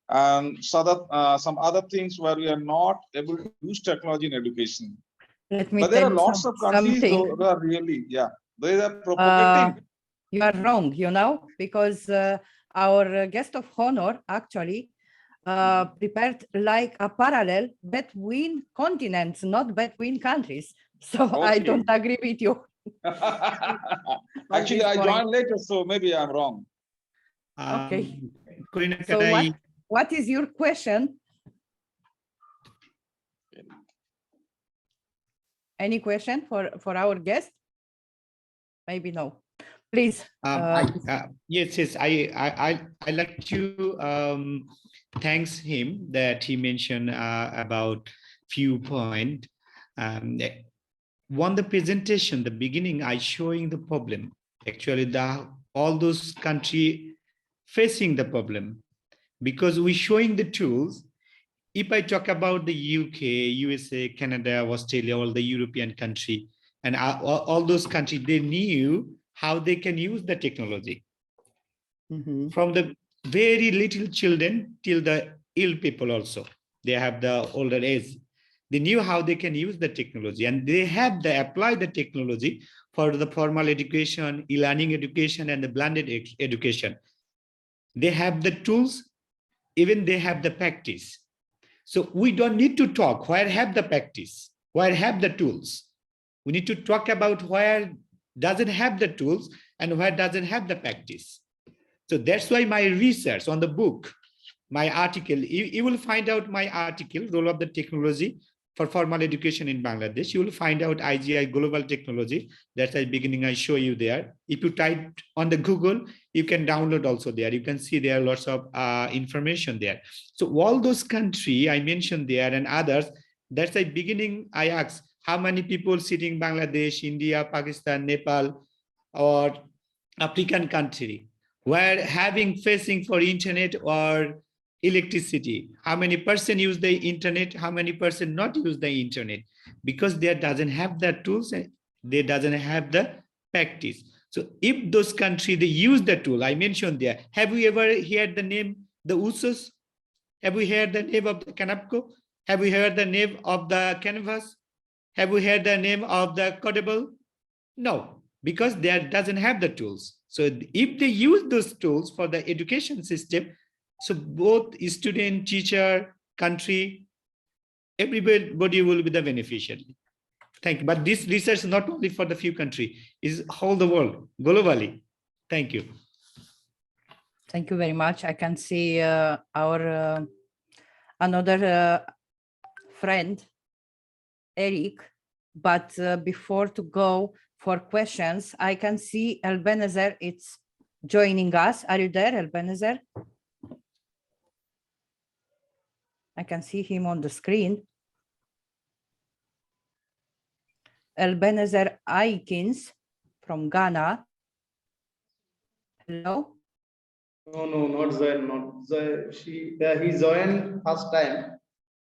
and some other things where we are not able to use technology in education. Let me But there tell are you lots of countries something. that are really, they are propagating. You are wrong, because our guest of honor actually prepared like a parallel between continents, not between countries. So I Okay. don't agree with you. Actually, this I point. joined later, so maybe I'm wrong. Okay. Corina, So can what is your question? Any question for our guest? Maybe no. Please. Yes. I like to thanks him that he mentioned about few point. One, the presentation, the beginning, I showing the problem. Actually, all those country facing the problem, because we showing the tools. If I talk about the UK, USA, Canada, Australia, all the European country, and all those countries, they knew how they can use the technology. From the very little children till the ill people also. They have the older age. They knew how they can use the technology, and they apply the technology for the formal education, e-learning education, and the blended education. They have the tools, even they have the practice. So we don't need to talk where have the practice, where have the tools. We need to talk about where doesn't have the tools and where doesn't have the practice. So that's why my research on the book, my article, you will find out my article, Role of the Technology for Formal Education in Bangladesh. You will find out IGI Global Technology. That's the beginning I show you there. If you type on the Google, you can download also there. You can see there are lots of information there. So all those countries I mentioned there and others, that's the beginning I asked, how many people sitting in Bangladesh, India, Pakistan, Nepal, or African country were facing for internet or electricity? How many percent use the internet? How many percent not use the internet? Because they doesn't have the tools and they doesn't have the practice. So if those countries, they use the tool, I mentioned there, have you ever heard the name, the USOS? Have we heard the name of the Canapco? Have we heard the name of the Canvas? Have we heard the name of the Codable? No, because they doesn't have the tools. So if they use those tools for the education system, so both student, teacher, country, everybody will be the beneficiary. Thank you. But this research is not only for the few countries, is whole the world, globally. Thank you. Thank you very much. I can see our another friend, Eric, but before to go for questions, I can see Elbenezer, it's joining us. Are you there, Elbenezer? I can see him on the screen. Elbenezer Aikins from Ghana. Hello? No, not Zoyan, not Zoyan. He joined first time,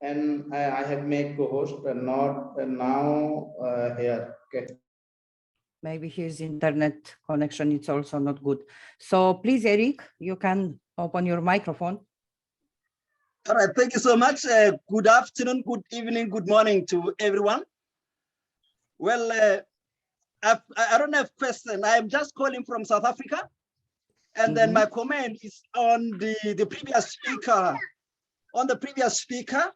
and I have made co-host, and not now here. Okay. Maybe his internet connection is also not good. So please, Eric, you can open your microphone. All right, thank you so much. Good afternoon, good evening, good morning to everyone. Well, I don't have question. I am just calling from South Africa. And then my comment is on the previous speaker,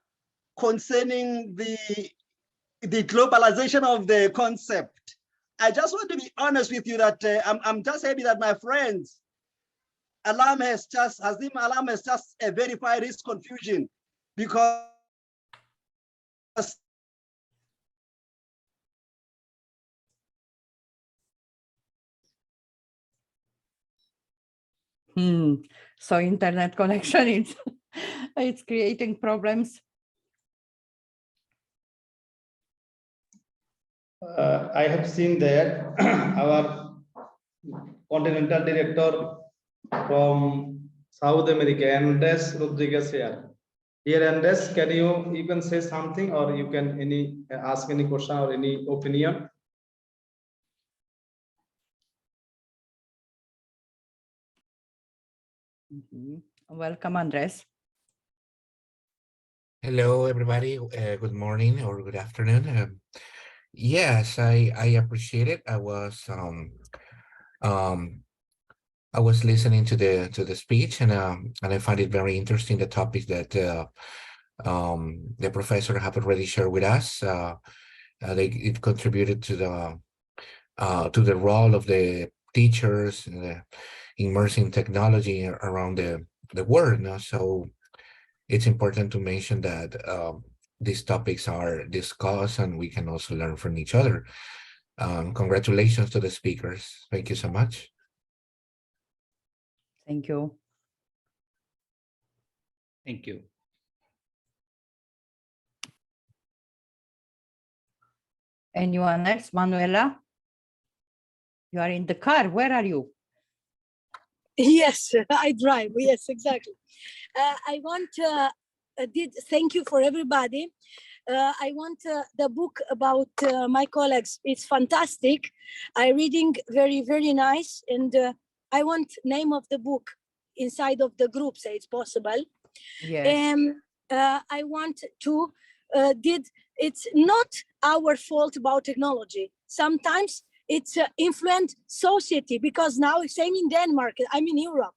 concerning the globalization of the concept. I just want to be honest with you that I'm just happy that my friends, Alam has just verified his confusion, because So internet connection is it's creating problems. I have seen that our continental director from South America, Andres Rodriguez here. Here, Andres, can you can say something, or you can ask any question or any opinion? Welcome, Andres. Hello, everybody. Good morning or good afternoon. Yes, I appreciate it. I was listening to the speech, and I find it very interesting, the topics that the professor have already shared with us. It contributed to the role of the teachers, immersing technology around the world. No? So it's important to mention that these topics are discussed and we can also learn from each other. Congratulations to the speakers. Thank you so much. Thank you. Thank you. Anyone else? Manuela? You are in the car. Where are you? Yes, I drive. Yes, exactly. I want thank you for everybody. I want the book about my colleagues. It's fantastic. I reading very, very nice. And I want name of the book inside of the group, say it's possible. Yes. And I want to it's not our fault about technology. Sometimes it's influenced society, because now same in Denmark, I'm in Europe.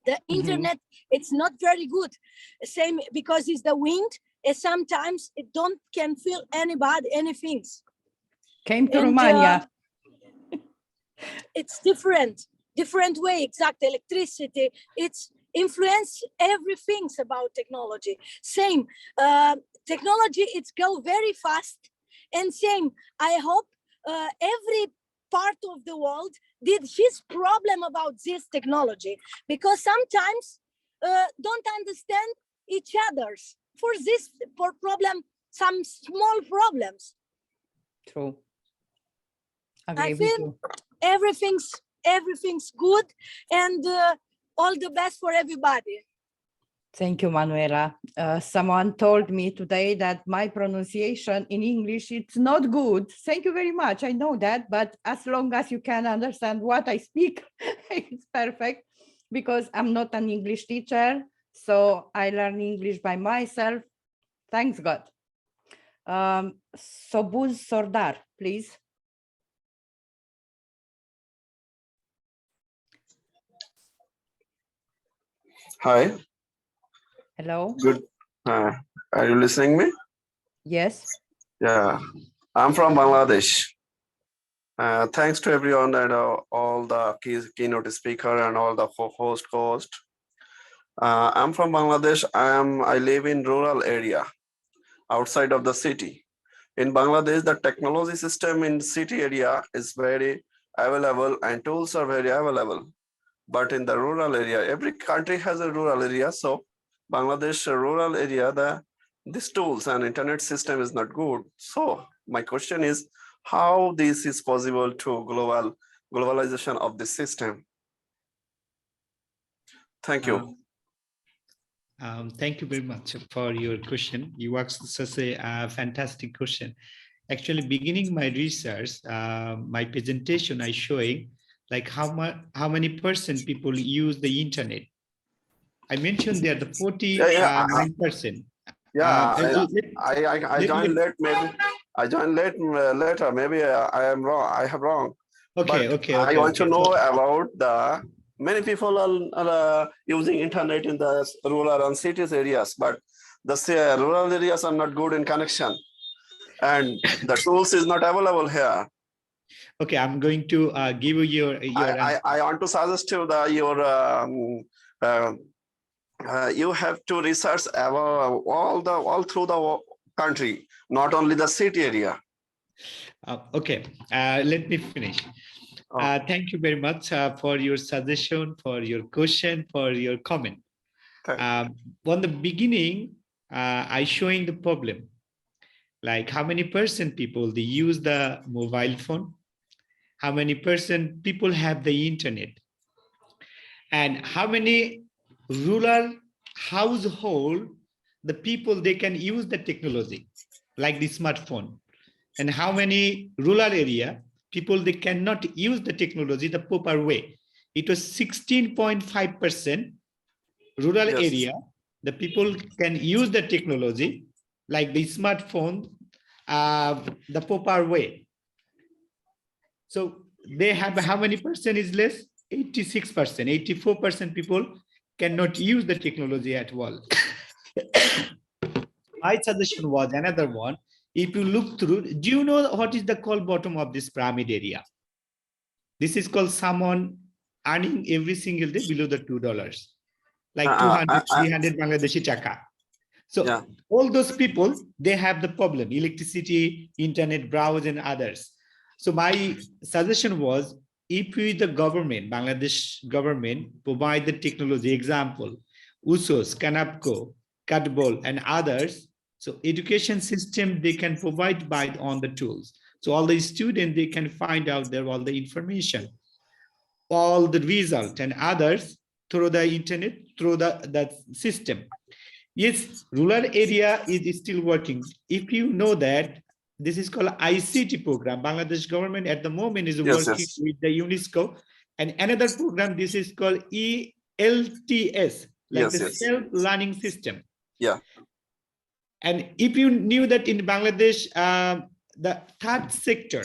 The internet, it's not very good. Same because it's the wind, and sometimes it can feel anybody, anything. Came to Romania. It's different way, exact electricity. It's influence everything about technology. Same, technology, it's go very fast. And same, I hope every part of the world did his problem about this technology, because sometimes don't understand each other's for problem, some small problems. True. I feel everything's good, and all the best for everybody. Thank you, Manuela. Someone told me today that my pronunciation in English, it's not good. Thank you very much. I know that, but as long as you can understand what I speak, it's perfect, because I'm not an English teacher. So I learn English by myself. Thanks God. Sobuz Sordar, please. Hi. Hello. Good. Are you listening me? Yes. Yeah. I'm from Bangladesh. Thanks to everyone and all the keynote speaker and all the host. I'm from Bangladesh. I live in rural area outside of the city. In Bangladesh, the technology system in city area is very available and tools are very available. But in the rural area, every country has a rural area. So Bangladesh rural area, these tools and internet system is not good. So my question is, how this is possible to globalization of the system? Thank you. Thank you very much for your question. You asked such a fantastic question. Actually, beginning my research, my presentation, I showing like how many % people use the internet. I mentioned there the 49%. I joined late. Maybe I joined late later. Maybe I am wrong. I have wrong. Okay, but okay. I want to know about the many people are using internet in the rural and cities areas, but the rural areas are not good in connection, and the tools is not available here. Okay, I'm going to give you your I want to suggest you you have to research about all through the country, not only the city area. Okay, let me finish. Thank you very much for your suggestion, for your question, for your comment. On the beginning, I showing the problem, like how many % people they use the mobile phone, how many % people have the internet, and how many rural household the people they can use the technology like the smartphone, and how many rural area people they cannot use the technology the proper way. It was 16.5% rural area the people can use the technology like the smartphone the proper way. So they have how many % is less? 86%, 84% people cannot use the technology at all. My suggestion was another one. If you look through, do you know what is the call bottom of this pyramid area? This is called someone earning every single day below the $2, like 200, 300 Bangladeshi taka. So all those people, they have the problem, electricity, internet, browse, and others. So my suggestion was, if we, the government, Bangladesh government, provide the technology, example, USOS, Kanapco, Katbol, and others, so education system, they can provide by on the tools. So all the students, they can find out there all the information, all the result and others through the internet, through the system. Yes, rural area is still working. If you know that, this is called ICT program. Bangladesh government at the moment is working with the UNESCO, and another program, this is called ELTS, like the self-learning system. Yeah. And if you knew that in Bangladesh, the third sector,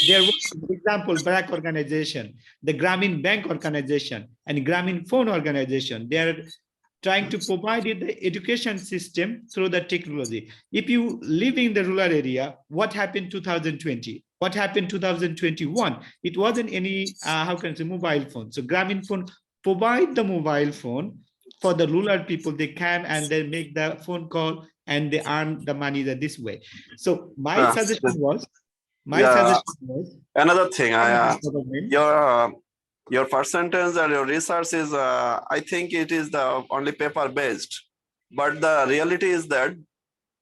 there was, for example, BRAC organization, the Grameen Bank organization, and Grameen Phone organization, they are trying to provide the education system through the technology. If you live in the rural area, what happened 2020? What happened 2021? It wasn't any, how can I say, mobile phone. So Grameen Phone provide the mobile phone for the rural people. They come and they make the phone call and they earn the money that this way. So my suggestion was, another thing, your percentage and your research is, I think it is the only paper based, but the reality is that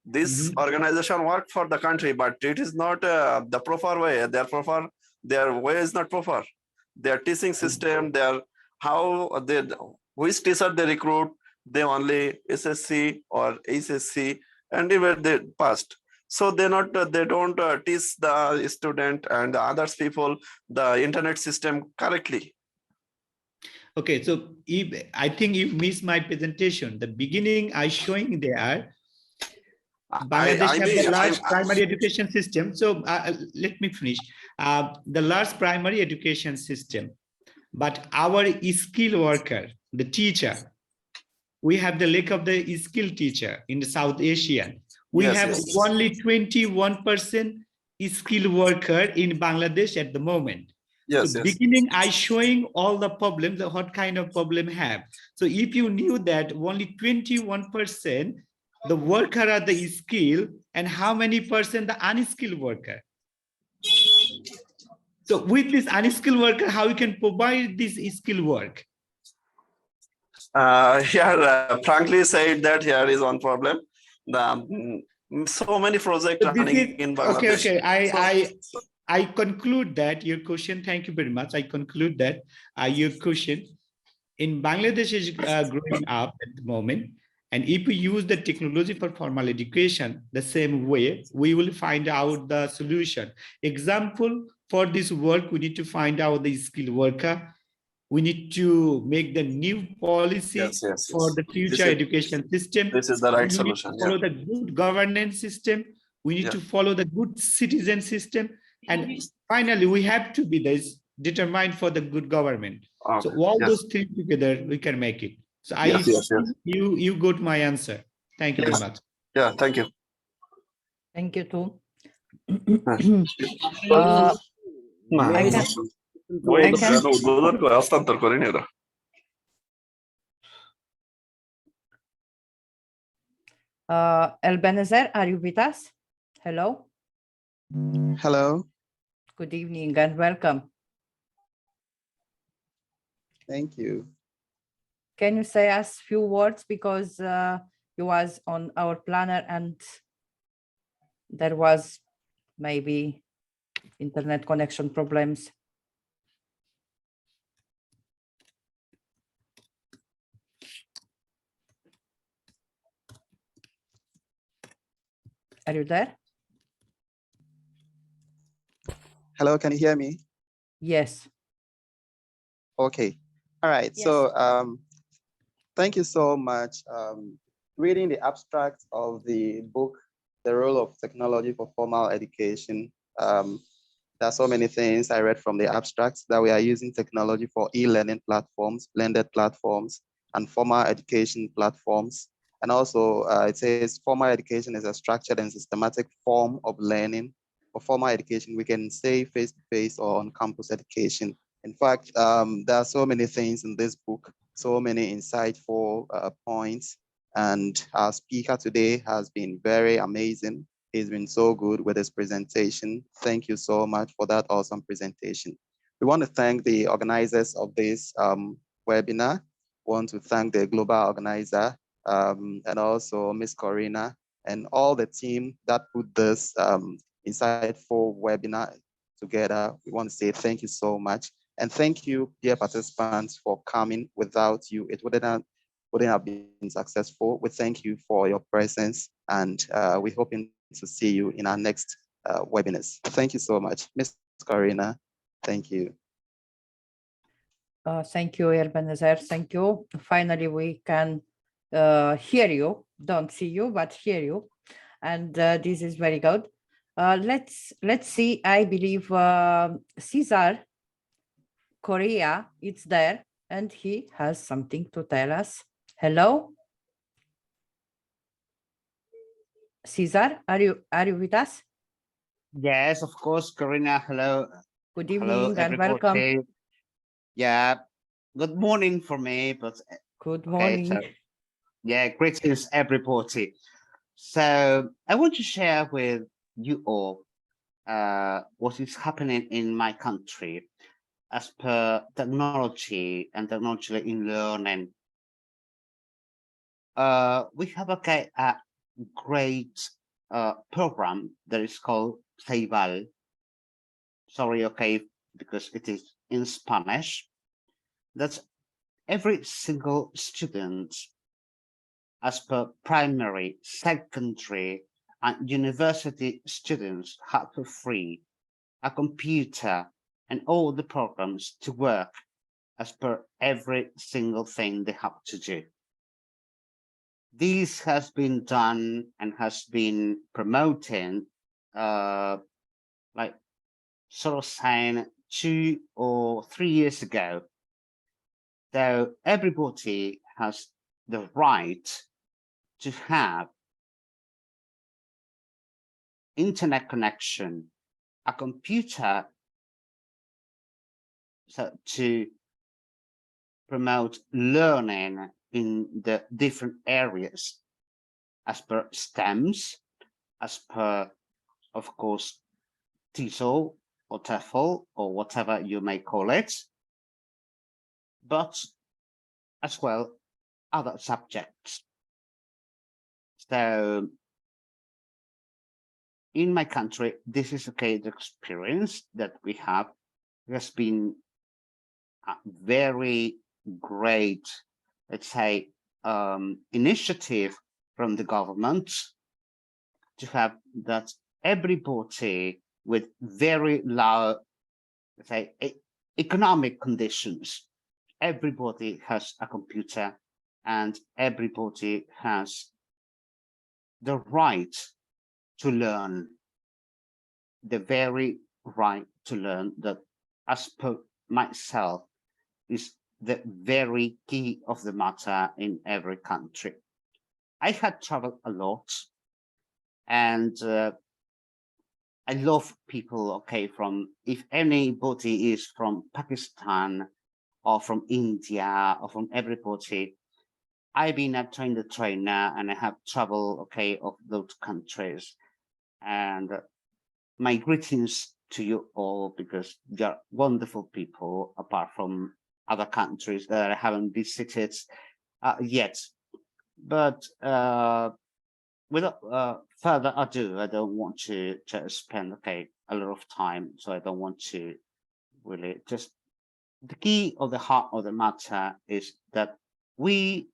this organization work for the country, but it is not the proper way. Their way is not proper. Their teaching system, which teacher they recruit, they only SSC or HSC, and even they passed. So they don't teach the student and the others people the internet system correctly. Okay, so if, I think you missed my presentation. The beginning I showing there, Bangladesh has the large primary education system. So let me finish. The large primary education system, but our skilled worker, the teacher, we have the lack of the skilled teacher in the South Asia. We have only 21% skilled worker in Bangladesh at the moment. So beginning, I showing all the problems, what kind of problem have. So if you knew that only 21% the worker are the skilled, and how many % the unskilled worker. So with this unskilled worker, how you can provide this skilled work? Frankly said that here is one problem. So many projects running in Bangladesh. Okay. I conclude that your question. Thank you very much. I conclude that your question in Bangladesh is growing up at the moment, and if we use the technology for formal education the same way, we will find out the solution. Example, for this work, we need to find out the skilled worker. We need to make the new policy Yes, yes, for yes. the This future is- education system. This is the right We need solution. to Yeah. follow the good governance system. We need Yeah. to follow the good citizen system. And finally, we have to be determined for the good government. So Okay. all Yes. those things together, we can make it. So Yes, yes, yes. you got my answer. Thank you very Yes. much. Yeah, thank you. Thank you too. I I can, উদ্বোধন করে হস্তান্তর করে নি ওরা। Ebenezer, are you with us? Hello. Hello. Good evening and welcome. Thank you. Can you say us few words because you was on our planner and there was maybe internet connection problems. Are you there? Hello, can you hear me? Yes. Okay. All right. So thank you so much. Reading the abstract of the book, The Role of Technology for Formal Education. There are so many things I read from the abstracts that we are using technology for e-learning platforms, blended platforms, and formal education platforms. And also it says formal education is a structured and systematic form of learning. For formal education, we can say face-to-face or on-campus education. In fact, there are so many things in this book, so many insightful points. And our speaker today has been very amazing. He's been so good with his presentation. Thank you so much for that awesome presentation. We want to thank the organizers of this webinar. We want to thank the global organizer and also Ms. Corina and all the team that put this insightful webinar together. We want to say thank you so much. And thank you, dear participants, for coming. Without you, it wouldn't have been successful. We thank you for your presence and we hope to see you in our next webinars. Thank you so much. Ms. Corina, thank you. Thank you, Ebenezer. Thank you. Finally, we can hear you. Don't see you, but hear you. And this is very good. Let's see. I believe Cesar Correa is there and he has something to tell us. Hello, Cesar, are you with us? Yes, of course, Corina. Hello. Good Hello, evening and welcome. everybody. Yeah, good morning for me, but Good okay, morning. so yeah, greetings everybody. So I want to share with you all what is happening in my country as per technology and technology in learning. We have a great program that is called Ceibal. Sorry, okay, because it is in Spanish. That's every single student as per primary, secondary, and university students have for free a computer and all the programs to work as per every single thing they have to do. This has been done and has been promoted like sort of saying 2 or 3 years ago. So everybody has the right to have internet connection, a computer, so to promote learning in the different areas as per STEMs, as per, of course, TESOL or TEFL or whatever you may call it, but as well other subjects. So in my country, this is okay, the experience that we have has been a very great, let's say, initiative from the government to have that everybody with very low, let's say, economic conditions everybody has a computer and everybody has the right to learn, the very right to learn, that, as per myself, is the very key of the matter in every country. I had traveled a lot, and I love people, okay, from, if anybody is from Pakistan or from India or from everybody, I've been a trainer and I have traveled, okay, of those countries. And my greetings to you all, because you're wonderful people, apart from other countries that I haven't visited yet. But without further ado, I don't want to spend, okay, a lot of time, so I don't want to really, just the key of the heart of the matter is that we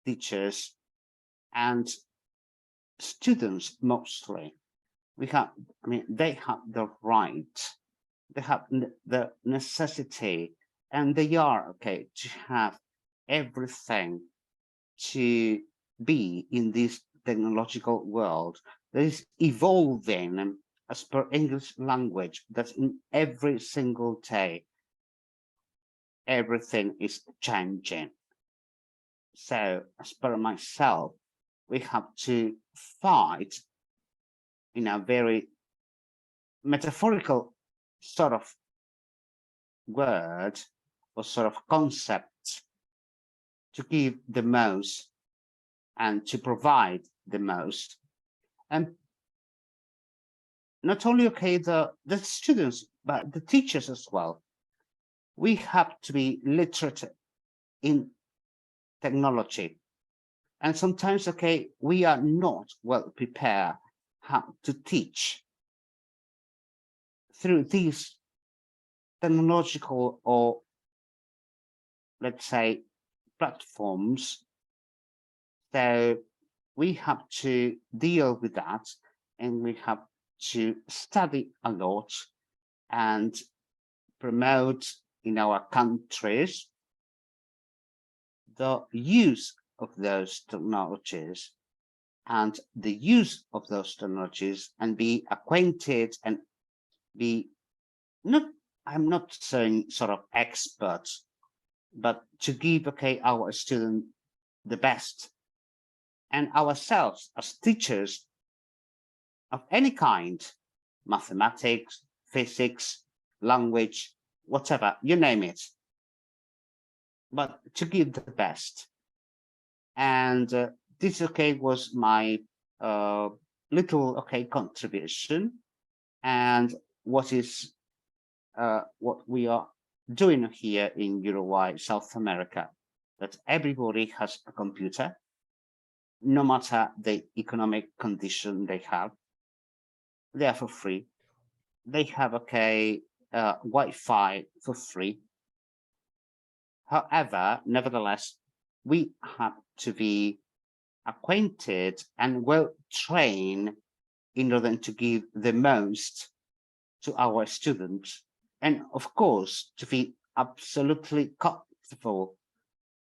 teachers and students mostly, we have, I mean, they have the right, they have the necessity, and they are, okay, to have everything to be in this technological world that is evolving as per English language, that's in every single day. Everything is changing. So as per myself, we have to fight in a very metaphorical sort of word or sort of concept to give the most and to provide the most. And not only, okay, the students, but the teachers as well. We have to be literate in technology. And sometimes, okay, we are not well prepared how to teach through these technological, or let's say, platforms. So we have to deal with that, and we have to study a lot and promote in our countries the use of those technologies and the use of those technologies, and be acquainted and be not, I'm not saying sort of experts, but to give, okay, our student the best, and ourselves as teachers of any kind, mathematics, physics, language, whatever, you name it, but to give the best. And this, okay, was my little, okay, contribution, and what is what we are doing here in Uruguay, South America, that everybody has a computer, no matter the economic condition they have. They are for free. They have, okay, Wi-Fi for free. However, nevertheless, we have to be acquainted and well trained in order to give the most to our students, and of course to be absolutely comfortable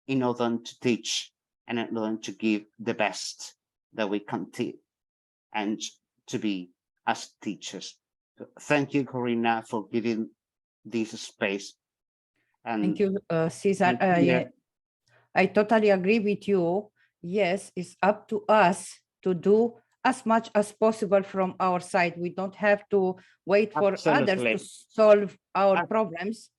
in order to teach and in order to give the best that we can teach and to be as teachers. So thank you, Corina, for giving this space. And thank you, Cesar. I totally agree with you. Yes, it's up to us to do as much as possible from our side. We don't have to wait for others to solve our problems,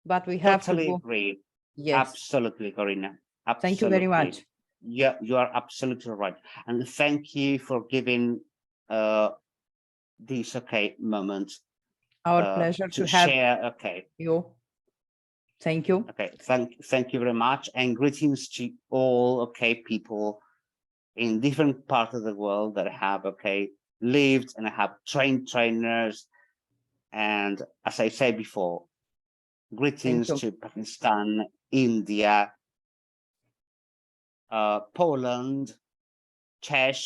but we have totally to agree. Yes. Absolutely, Corina. Absolutely. Thank you very much. Yeah, you are absolutely right. And thank you for giving this, okay, moment. Our pleasure to share, have okay. you. Thank you. Okay, thank you very much, and greetings to all, okay, people in different parts of the world that have, okay, lived and have trained trainers. And as I said before, greetings to Pakistan, India, Poland, Czech,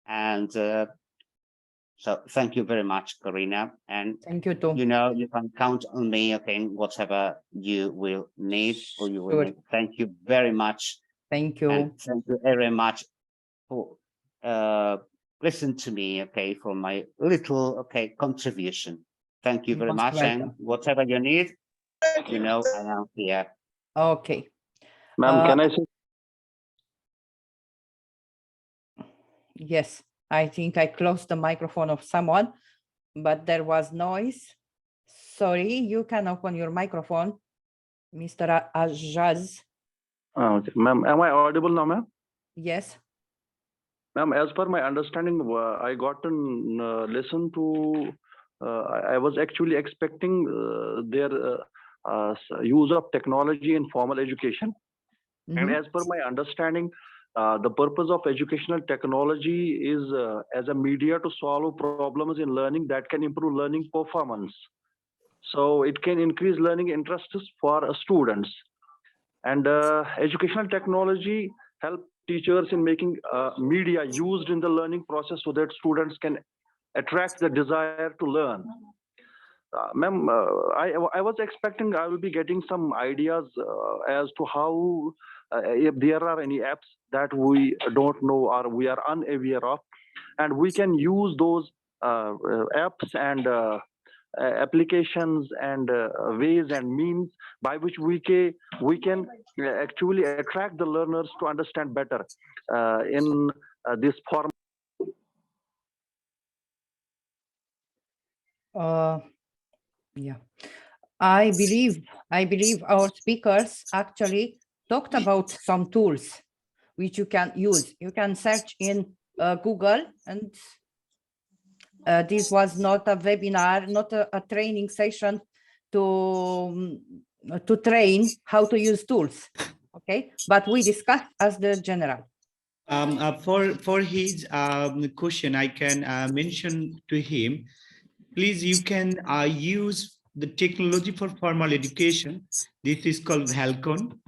and So thank you very much, Karina. And thank you too. You know, you can count on me, okay, whatever you will need or you will Sure. need. Thank you very much. Thank you. And thank you very much for listen to me, okay, for my little, okay, contribution. Thank you very Most much. welcome. And whatever you need, you know, I am here. Okay. Ma'am, can I say? Yes, I think I closed the microphone of someone, but there was noise. Sorry, you can open your microphone, Mr. Ajaz. Okay. Ma'am, am I audible now, ma'am? Yes. Ma'am, as per my understanding, I got to listen to, I was actually expecting their use of technology in formal education. And as per my understanding, the purpose of educational technology is as a media to solve problems in learning that can improve learning performance. So it can increase learning interests for students. And educational technology help teachers in making media used in the learning process so that students can attract the desire to learn. Ma'am, I was expecting I will be getting some ideas as to how, if there are any apps that we don't know or we are unaware of, and we can use those apps and applications and ways and means by which we can actually attract the learners to understand better in this form. Yeah, I believe our speakers actually talked about some tools which you can use. You can search in Google, and this was not a webinar, not a training session to train how to use tools. Okay, but we discussed as the general. For his question, I can mention to him, please, you can use the technology for formal education. This is called Halcon.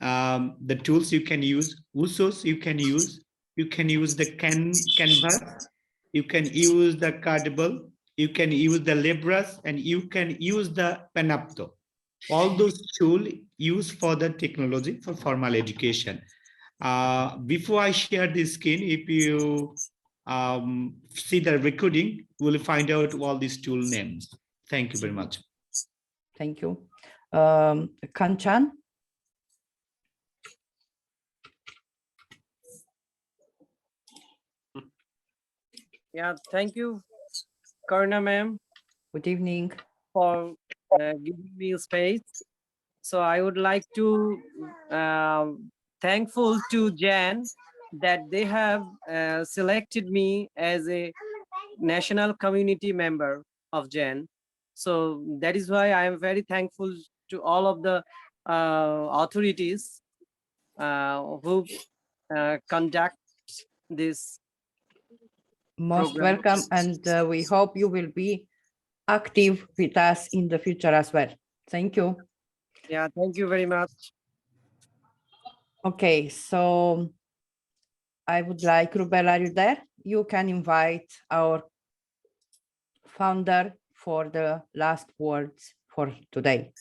The tools you can use, Usos you can use the Canvas, you can use the Cardable, you can use the Libras, and you can use the Panopto. All those tools used for the technology for formal education. Before I share the screen, if you see the recording, we'll find out all these tool names. Thank you very much. Thank you. Kanchan. Yeah, thank you, Karna ma'am. Good evening. For giving me space. So I would like to thankful to Jan that they have selected me as a national community member of Jan. So that is why I am very thankful to all of the authorities who conduct this Most program. welcome, and we hope you will be active with us in the future as well. Thank you. Yeah, thank you very much. Okay, so I would like, Rubel, are you there? You can invite our founder for the last words for today.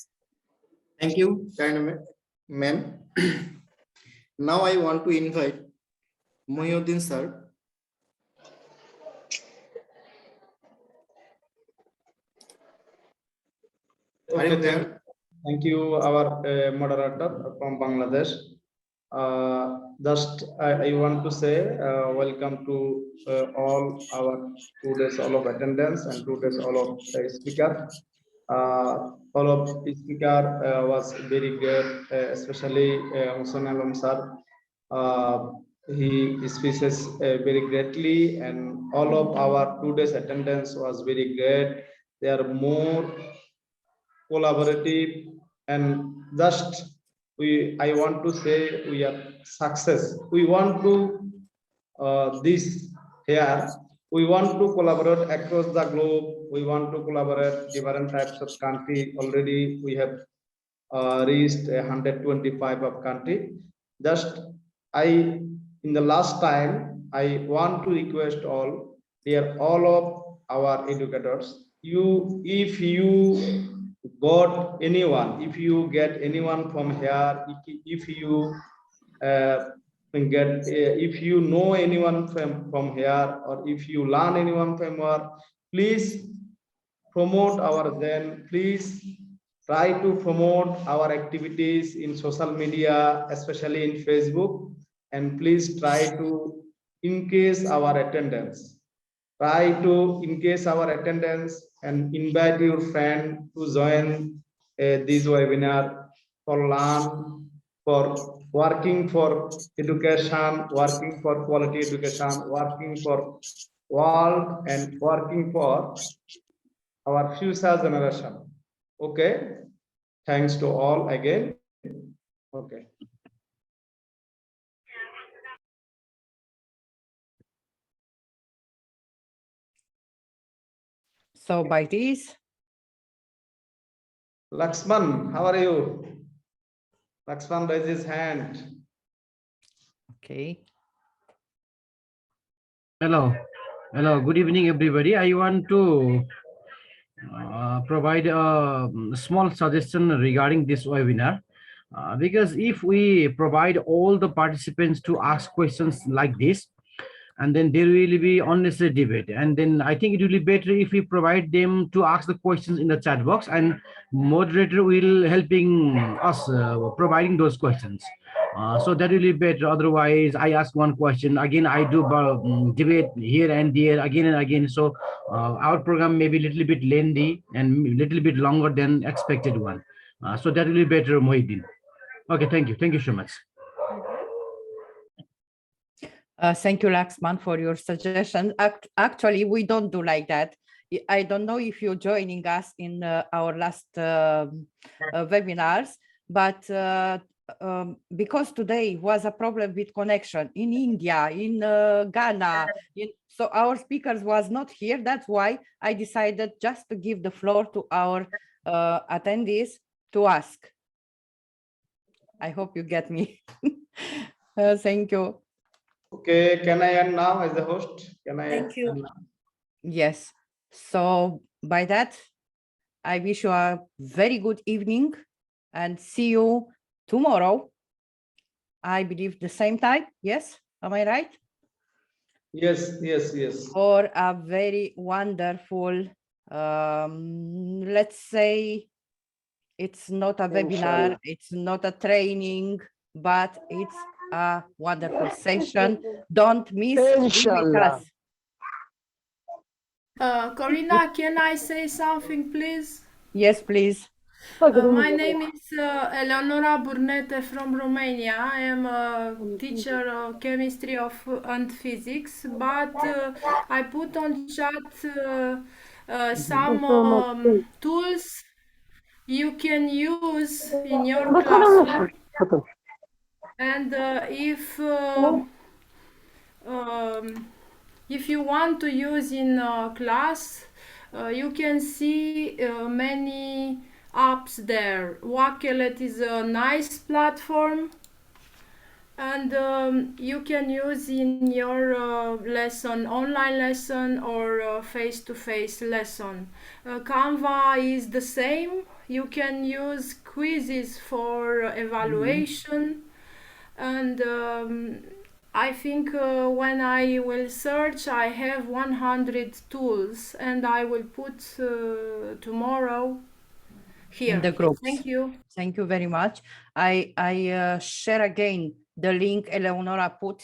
Thank you, Karna ma'am. Now I want to invite Mohyuddin sir. Okay, thank you, our moderator from Bangladesh. Just I want to say welcome to all our today's all of attendance and today's all of speaker. All of speaker was very good, especially Hussain Alam sir. He speaks very greatly, and all of our today's attendance was very good. They are more collaborative, and just I want to say we are success. We want to this here. We want to collaborate across the globe. We want to collaborate different types of country. Already we have reached 125 of country. Just in the last time, I want to request all dear all of our educators, if you got anyone, if you get anyone from here, if you if you know anyone from here, or if you learn anyone from here, please promote our Zen. Please try to promote our activities in social media, especially in Facebook, and please try to increase our attendance. Try to increase our attendance and invite your friend to join this webinar for learn, for working for education, working for quality education, working for world, and working for our future generation. Okay, thanks to all again. Okay. So by this, Laxman, how are you? Laxman raised his hand. okay. Hello, good evening, everybody. I want to provide a small suggestion regarding this webinar. Because if we provide all the participants to ask questions like this, and then there will be unnecessary debate, and then I think it will be better if we provide them to ask the questions in the chat box, and moderator will helping us providing those questions. So that will be better. Otherwise, I ask one question again, I do debate here and there again and again. So our program may be a little bit lengthy and a little bit longer than expected one. So that will be better, Mohideen. Okay, thank you so much. Thank you, Laxman, for your suggestion. Actually, we don't do like that. I don't know if you're joining us in our last webinars, but because today was a problem with connection in India, in Ghana, so our speakers was not here. That's why I decided just to give the floor to our attendees to ask. I hope you get me. Thank you. Okay, can I end now as the host? Can I? Thank you. Yes. So by that, I wish you a very good evening and see you tomorrow. I believe the same time. Yes. Am I right? Yes, yes, yes. For a very wonderful, let's say, it's not a webinar, it's not a training, but it's a wonderful session. Don't miss it with us. Corina, can I say something, please? Yes, please. My name is Eleonora Burnete from Romania. I am a teacher of chemistry and physics, but I put on chat some tools you can use in your classroom. And if you want to use in class, you can see many apps there. Wakelet is a nice platform, and you can use in your lesson, online lesson or face-to-face lesson. Canva is the same. You can use quizzes for evaluation, and I think when I will search, I have 100 tools, and I will put tomorrow here In the group. Thank you. Thank you very much. I share again the link Eleonora put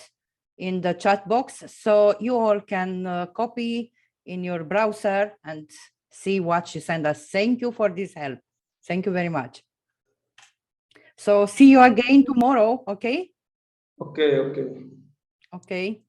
in the chat box, so you all can copy in your browser and see what she sent us. Thank you for this help. Thank you very much. So see you again tomorrow, okay? Okay, okay. Okay.